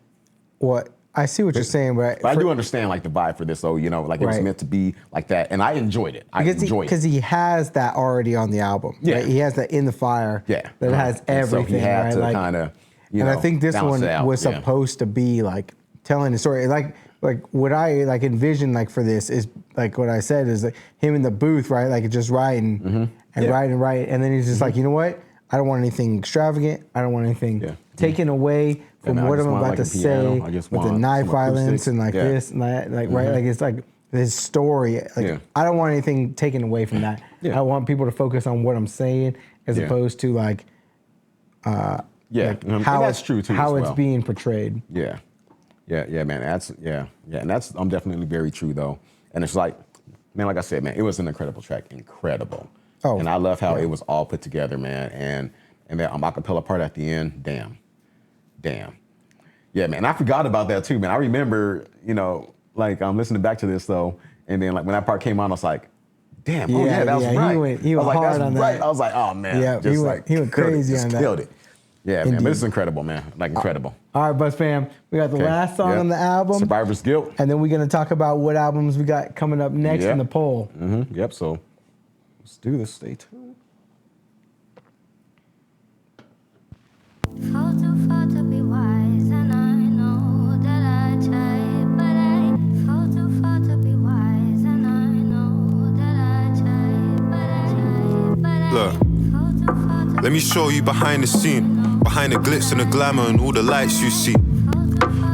I see what you're saying, but I do understand like the vibe for this, though. Like it was meant to be like that, and I enjoyed it. Because he has that already on the album. Yeah, right? He has that in the fire. Yeah, that has everything. So he had to like, kind of, and I think this one was supposed to be like telling the story. Like what I like envision like for this is like what I said is like him in the booth, right? Like just writing and writing, and then he's just like, you know what? I don't want anything extravagant. I don't want anything taken away from what I'm about to say with the knife violence and like this and that, like right, like it's like this story. Like I don't want anything taken away from that. I want people to focus on what I'm saying as opposed to like, like how that's true too. How as it's being portrayed. Yeah, man. That's and that's definitely very true though. And it's like, man, like I said, man, it was an incredible track, incredible. Oh, and I love how it was all put together, man. And that acapella part at the end, damn. Yeah, man, I forgot about that too, man. I remember, like I'm listening back to this though, and then like when that part came on, I was like, damn, that was right. He went hard on that. I was like, oh man, yeah, he went crazy on that. Killed it. Yeah, man, but it's incredible, man. Like incredible. All right, Buzz fam, we got the last song on the album, Survivor's Guilt, and then we're gonna talk about what albums we got coming up next in the poll. Yep. So let's do this. Stay tuned. Fall too far to be wise, and I know that I tried, but I fall too far to be wise, and I know that I tried, but I Look, let me show you behind the scene, behind the glitz and the glamour and all the lights you see,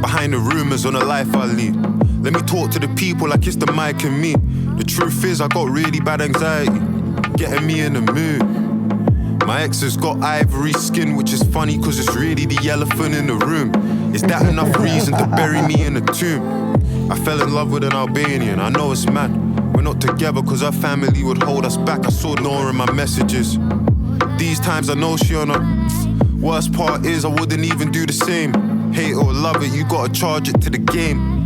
behind the rumors on the life I lead. Let me talk to the people like it's the mic and me. The truth is I got really bad anxiety, getting me in the mood. My ex has got ivory skin, which is funny cause it's really the elephant in the room. Is that enough reason to bury me in a tomb? I fell in love with an Albanian, I know it's mad. We're not together cause her family would hold us back. I saw ignoring my messages. These times I know she on her. Worst part is I wouldn't even do the same. Hate or love it, you gotta charge it to the game.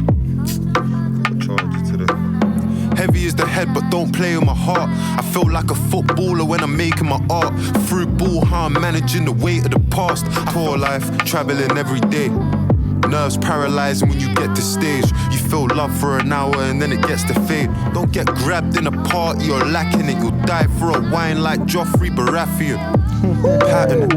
Heavy is the head, but don't play with my heart. I feel like a footballer when I'm making my art. Through ball, how I'm managing the weight of the past. Poor life, traveling every day. Nerves paralyzing when you get to stage. You feel love for an hour and then it gets to fade. Don't get grabbed in a party, you're lacking it. You'll die for a wine like Joffrey Baratheon. Pattern.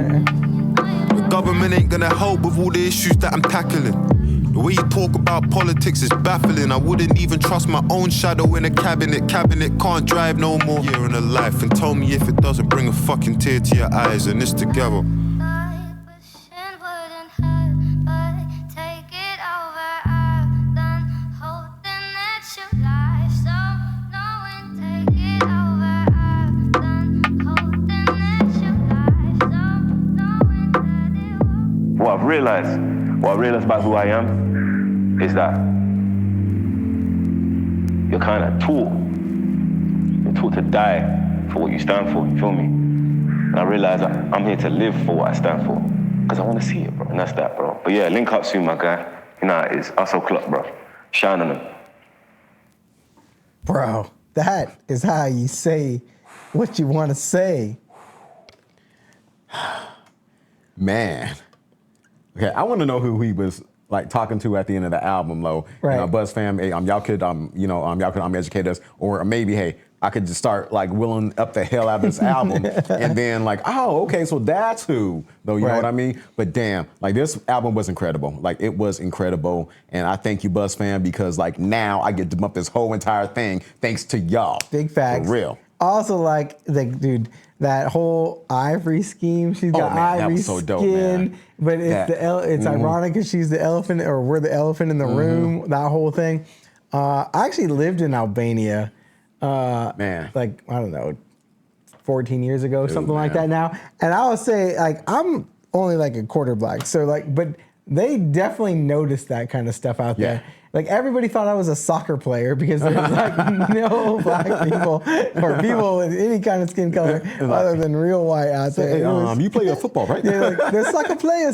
The government ain't gonna help with all the issues that I'm tackling. The way you talk about politics is baffling. I wouldn't even trust my own shadow in a cabinet. Cabinet can't drive no more. Year in a life, and tell me if it doesn't bring a fucking tear to your eyes. And it's together. What I realized about who I am is that you're kind of taught. You're taught to die for what you stand for, you feel me? And I realized that I'm here to live for what I stand for. Because I want to see it, bro, and that's that, bro. But yeah, link up soon, my guy. You know how it is. Us o'clock, bro. Shine on them. Bro, that is how you say what you want to say. Man. Okay, I want to know who he was like talking to at the end of the album, though. Right. Buzz fam, hey, y'all could educate us, or maybe, hey, I could just start like willing up the hell out of this album, and then like, oh, okay, so that's who, though. You know what I mean? But damn, like this album was incredible. Like it was incredible, and I thank you, Buzz fam, because like now I get to bump this whole entire thing thanks to y'all. Big facts. For real. Also, like dude, that whole ivory scheme. She's got ivory so skin, dope, man. but it's ironic because she's the elephant, or we're the elephant in the room. That whole thing. I actually lived in Albania. Like I don't know, 14 years ago, something like that now. And I would say like I'm only like a quarter black, so like, but they definitely noticed that kind of stuff out there. Like everybody thought I was a soccer player because there's like no black people or people with any kind of skin color other than real white out there. Hey, you play football, right? They're like, they're soccer player.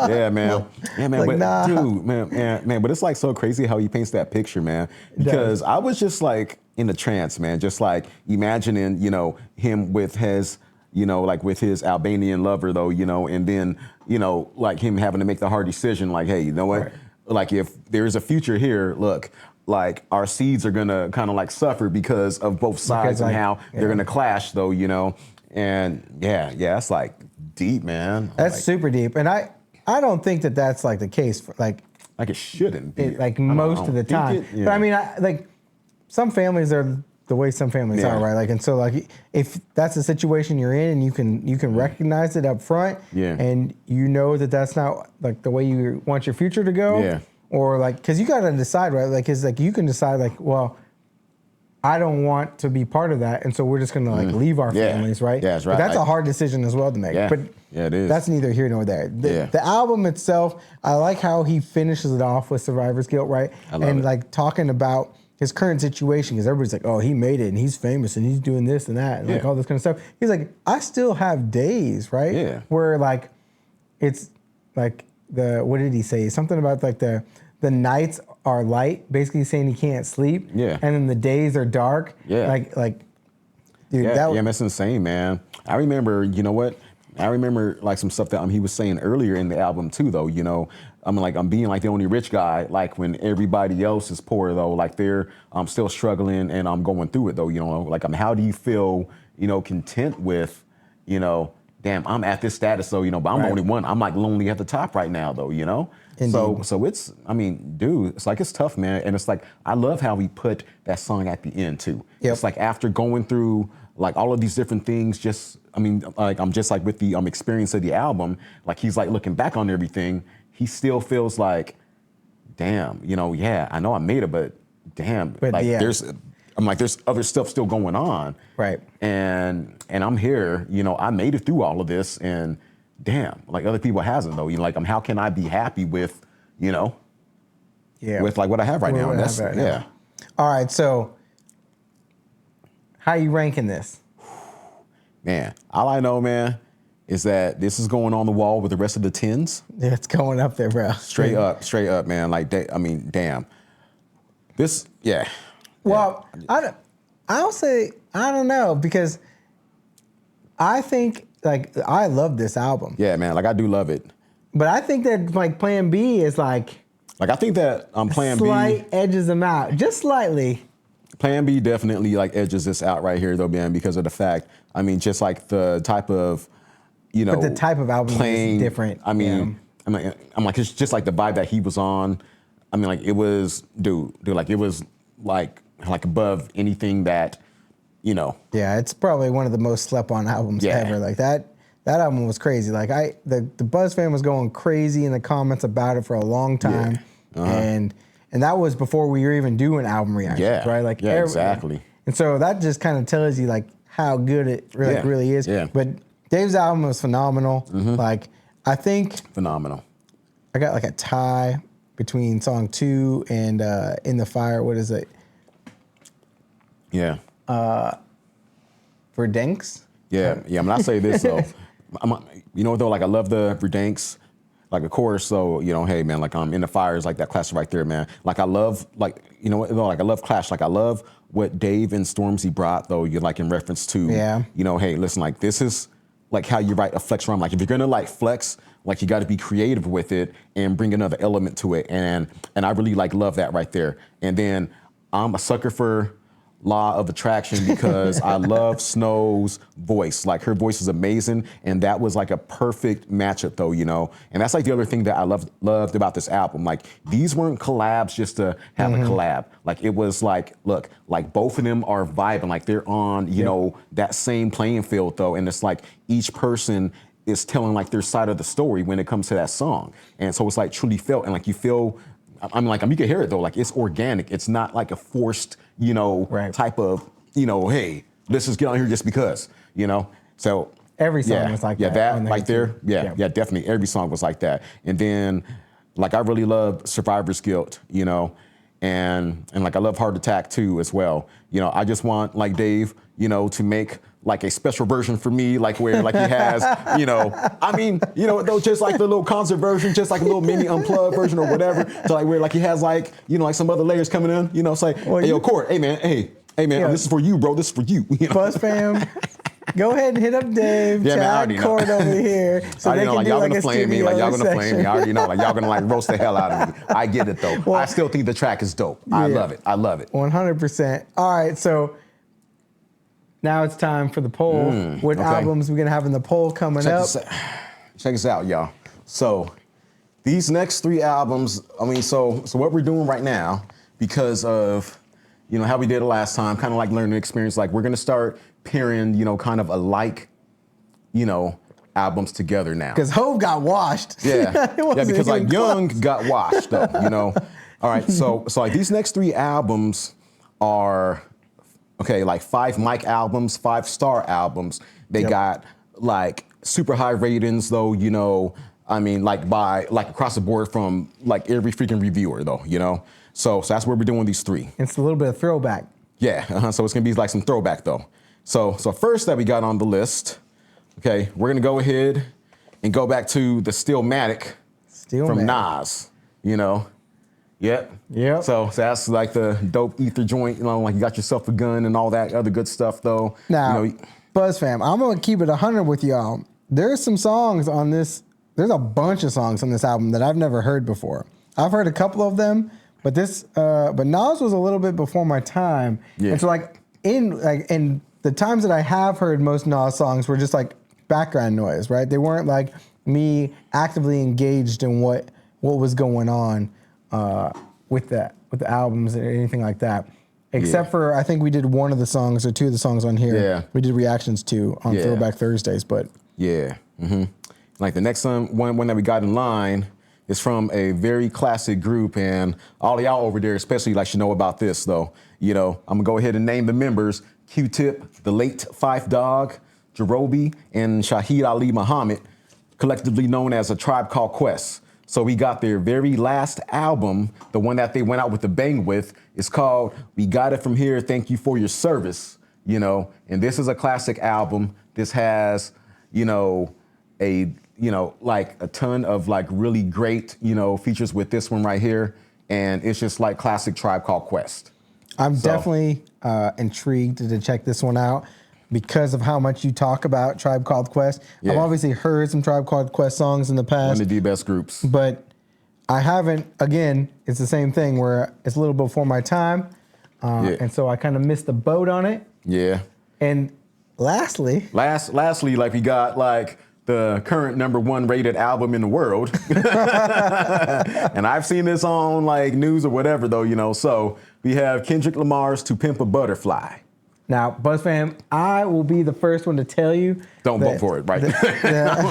Yeah, man. Yeah, man. Like, but nah. dude, man, but it's like so crazy how he paints that picture, man. Because I was just like in a trance, man. Just like imagining, you know, him with his, you know, like with his Albanian lover though, you know, and then, you know, like him having to make the hard decision, like, hey, you know what? Right. Like if there's a future here, look, like our seeds are gonna kind of like suffer because of both sides and how they're gonna clash though, you know? And yeah, that's like deep, man. That's like, super deep. And I don't think that that's like the case for like it shouldn't be. Like most of the time. But I mean, like some families are the way some families are, right? Like, and so like if that's the situation you're in and you can recognize it up front and you know that that's not like the way you want your future to go or like, cause you got to decide, right? Like, it's like, you can decide like, well, I don't want to be part of that. And so we're just going to like leave our families, right? Yeah, that's right. But that's a hard decision as well to make. Yeah. But it is. That's neither here nor there. The album itself, I like how he finishes it off with Survivor's Guilt, right? And like talking about his current situation, because everybody's like, oh, he made it and he's famous and he's doing this and that and like all this kind of stuff. He's like, I still have days, right? Yeah. Where like, it's like what did he say? Something about like the nights are light, basically saying he can't sleep. Yeah. And then the days are dark. Yeah. Like, dude, that's insane, man. I remember, you know what? I remember like some stuff that he was saying earlier in the album too, though, you know. I'm being like the only rich guy, like when everybody else is poor though, like they're still struggling and I'm going through it though, you know, like how do you feel, you know, content with, you know, damn, I'm at this status though, you know, but I'm the only one. I'm like lonely at the top right now though, you know? Indeed. So it's, I mean, dude, it's like, it's tough, man. And it's like, I love how he put that song at the end too. Yep. It's like after going through like all of these different things, I'm just like with the experience of the album, like he's like looking back on everything, he still feels like, damn, you know, I know I made it, but damn, there's other stuff still going on. Right. And I'm here, you know, I made it through all of this and damn, like other people hasn't though. You know, like how can I be happy with, you know, with like what I have right now? And that's now. All right, so how you ranking this? Man, all I know, man, is that this is going on the wall with the rest of the 10s. Yeah, it's going up there, bro. Straight up, man. Like, damn. This, Well, I'll say, I don't know, because I think, like, I love this album. Yeah, man, like, I do love it. But I think that, like, Plan B is, like... Like, I think that Plan B... Slight edges them out, just slightly. Plan B definitely, like, edges this out right here, though, man, because of the fact, I mean, just, like, the type of... You know, but the type of album is different. I mean, I'm like, it's just like the vibe that he was on. I mean, like it was, dude, like it was like above anything that, you know. Yeah, it's probably one of the most slept on albums ever. Like that album was crazy. Like the Buzz fan was going crazy in the comments about it for a long time, and that was before we were even doing album reactions, right? Like exactly. And so that just kind of tells you like how good it really is. Yeah. But Dave's album was phenomenal. Like, I think... Phenomenal. I got like a tie between song 2 and In the Fire. What is it? Yeah. Verdansk? Yeah. I'm not saying this, though. You know, though, like, I love the Verdansk, like, of course, so, you know, hey, man, like, In the Fire is like that classic right there, man. Like, I love, like, you know, like, I love Clash. Like, I love what Dave and Stormzy brought, though, you like, in reference to, you know, hey, listen, like, this is... like how you write a flex rhyme. Like if you're gonna like flex, like you gotta be creative with it and bring another element to it. And I really like love that right there. And then I'm a sucker for Law of Attraction because I love Snow's voice. Like her voice is amazing. And that was like a perfect matchup though, you know? And that's like the other thing that I loved about this album. Like these weren't collabs just to have a collab. Like it was like, look, like both of them are vibing. Like they're on, you know, that same playing field though. And it's like each person is telling like their side of the story when it comes to that song. And so it's like truly felt and like you feel, I'm like, you can hear it though, like it's organic. It's not like a forced, you know, type of, you know, hey, let's just get on here just because, you know? So Every song was like that. Yeah, on that right there. Yeah, definitely. Every song was like that. And then, like, I really love Survivor's Guilt, you know, and like I love Heart Attack too as well. You know, I just want like Dave, you know, to make like a special version for me, like where like he has, you know, I mean, you know, though just like the little concert version, just like a little mini unplugged version or whatever. So like where like he has like, you know, like some other layers coming in, you know, it's like, hey, yo, Court, hey man, this is for you, bro. This is for you. You know? Buzz fam, go ahead and hit up Dave, Chad, Court over here. So they can do y'all like gonna a flame me, like y'all gonna section. flame me. I already know, like y'all gonna like roast the hell out of me. I get it though. I still think the track is dope. I love it. 100%. All right, so now it's time for the poll. What albums we're gonna have in the poll coming up? Check this out, y'all. So these next 3 albums, I mean, so what we're doing right now, because of, you know, how we did it last time, kind of like learning experience, like we're gonna start pairing, you know, kind of alike, you know, albums together now. Because Hove got washed. Yeah, because like Young got washed though, you know. All right, so like these next 3 albums are, okay, like 5 mic albums, 5-star albums. They got like super high ratings though, you know, I mean, like by like across the board from like every freaking reviewer though, you know. So that's where we're doing these 3. It's a little bit of throwback. Yeah, so it's gonna be like some throwback though. So first that we got on the list, okay, we're gonna go ahead and go back to the Stillmatic from Nas, you know. Yep. So that's like the dope ether joint, you know, like you got yourself a gun and all that other good stuff though. Now, you know, Buzz fam, I'm gonna keep it 100 with y'all. There's some songs on this, there's a bunch of songs on this album that I've never heard before. I've heard a couple of them, but but Nas was a little bit before my time. Yeah. And so like in the times that I have heard most Nas songs were just like background noise, right? They weren't like me actively engaged in what was going on with the albums or anything like that. Except for, I think we did one of the songs or 2 of the songs on here. Yeah. We did reactions to on Throwback Thursdays, but. Yeah. Like the next one that we got in line is from a very classic group, and all of y'all over there especially like should know about this though. You know, I'm gonna go ahead and name the members: Q-Tip, the late Phife Dawg, Jerobi, and Shaheed Ali Muhammad, collectively known as A Tribe Called Quest. So we got their very last album, the one that they went out with the bang with, is called We Got It From Here, Thank You For Your Service, you know, and this is a classic album. This has, you know, like a ton of like really great, you know, features with this one right here. And it's just like classic Tribe Called Quest. I'm definitely intrigued to check this one out because of how much you talk about Tribe Called Quest. Yeah. I've obviously heard some Tribe Called Quest songs in the past. One of the best groups. But I haven't, again, it's the same thing where it's a little before my time. And so I kind of missed the boat on it. Yeah. And lastly, like we got like the current #1 rated album in the world. And I've seen this on like news or whatever though, you know. So we have Kendrick Lamar's To Pimp a Butterfly. Now, Buzz fam, I will be the first one to tell you. Don't vote for it, right? That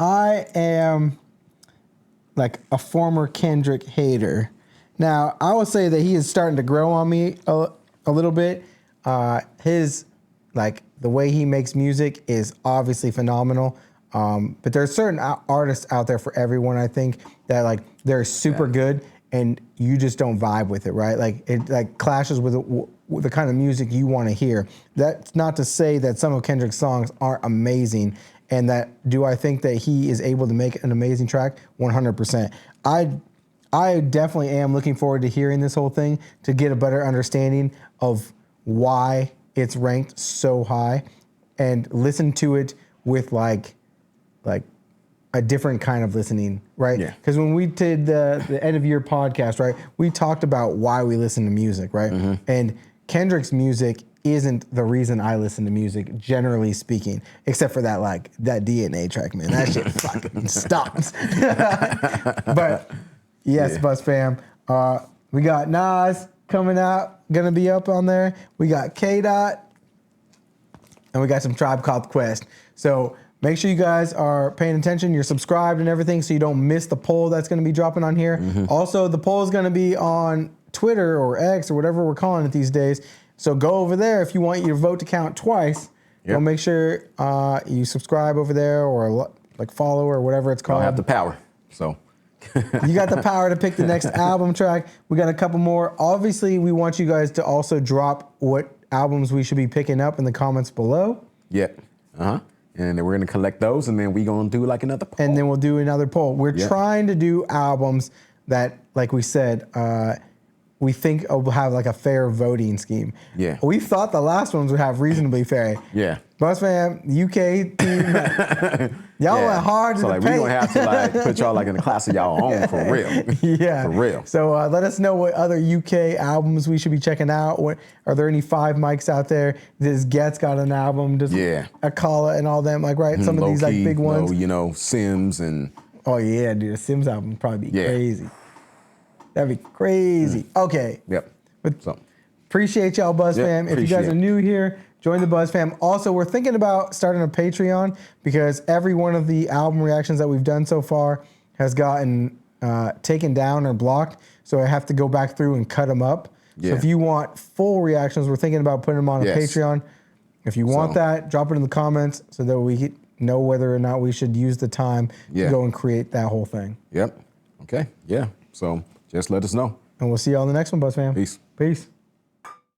I am like a former Kendrick hater. Now, I will say that he is starting to grow on me a little bit. His, like, the way he makes music is obviously phenomenal. But there are certain artists out there for everyone, I think, that, like, they're super good and you just don't vibe with it, right? Like, it like clashes with the kind of music you want to hear. That's not to say that some of Kendrick's songs aren't amazing, and that do I think that he is able to make an amazing track? 100%. I definitely am looking forward to hearing this whole thing to get a better understanding of why it's ranked so high and listen to it with like a different kind of listening, right? Yeah. Because when we did the end of year podcast, right, we talked about why we listen to music, right? Mm-hmm. And Kendrick's music isn't the reason I listen to music, generally speaking, except for that DNA track, man. That shit fucking stops. But yes, Buzz fam, we got Nas coming out, gonna be up on there. We got K-Dot, and we got some Tribe Called Quest. So make sure you guys are paying attention, you're subscribed and everything so you don't miss the poll that's gonna be dropping on here. Mm-hmm. Also, the poll is gonna be on Twitter or X or whatever we're calling it these days. So go over there if you want your vote to count twice. Go make sure you subscribe over there or like follow or whatever it's called. I have the power, so. You got the power to pick the next album track. We got a couple more. Obviously, we want you guys to also drop what albums we should be picking up in the comments below. Yeah. And then we're going to collect those, and then we're going to do like another poll. And then we'll do another poll. We're trying to do albums that, like we said, we think will have like a fair voting scheme. Yeah. We thought the last ones would have reasonably fair. Yeah. Bus Fam, UK team, y'all went hard in so the like paint. we're going to have to like put y'all like in a class of y'all own for real. Yeah. For real. So let us know what other UK albums we should be checking out. Are there any 5 mics out there? Does Getz got an album? Does Akala and all them, like, right? Some of these like big ones. You know, Sims and... Oh yeah, dude, the Sims album would probably be crazy. That'd be crazy. Okay. Yep. But appreciate y'all, Buzz Fam. If you guys are new here, join the Buzz Fam. Also, we're thinking about starting a Patreon because every one of the album reactions that we've done so far has gotten taken down or blocked. So I have to go back through and cut them up. So if you want full reactions, we're thinking about putting them on a Patreon. If you want that, drop it in the comments so that we know whether or not we should use the time to go and create that whole thing. Yep. Okay. Yeah. So just let us know. And we'll see you all in the next one, Buzz Fam. Peace. Peace.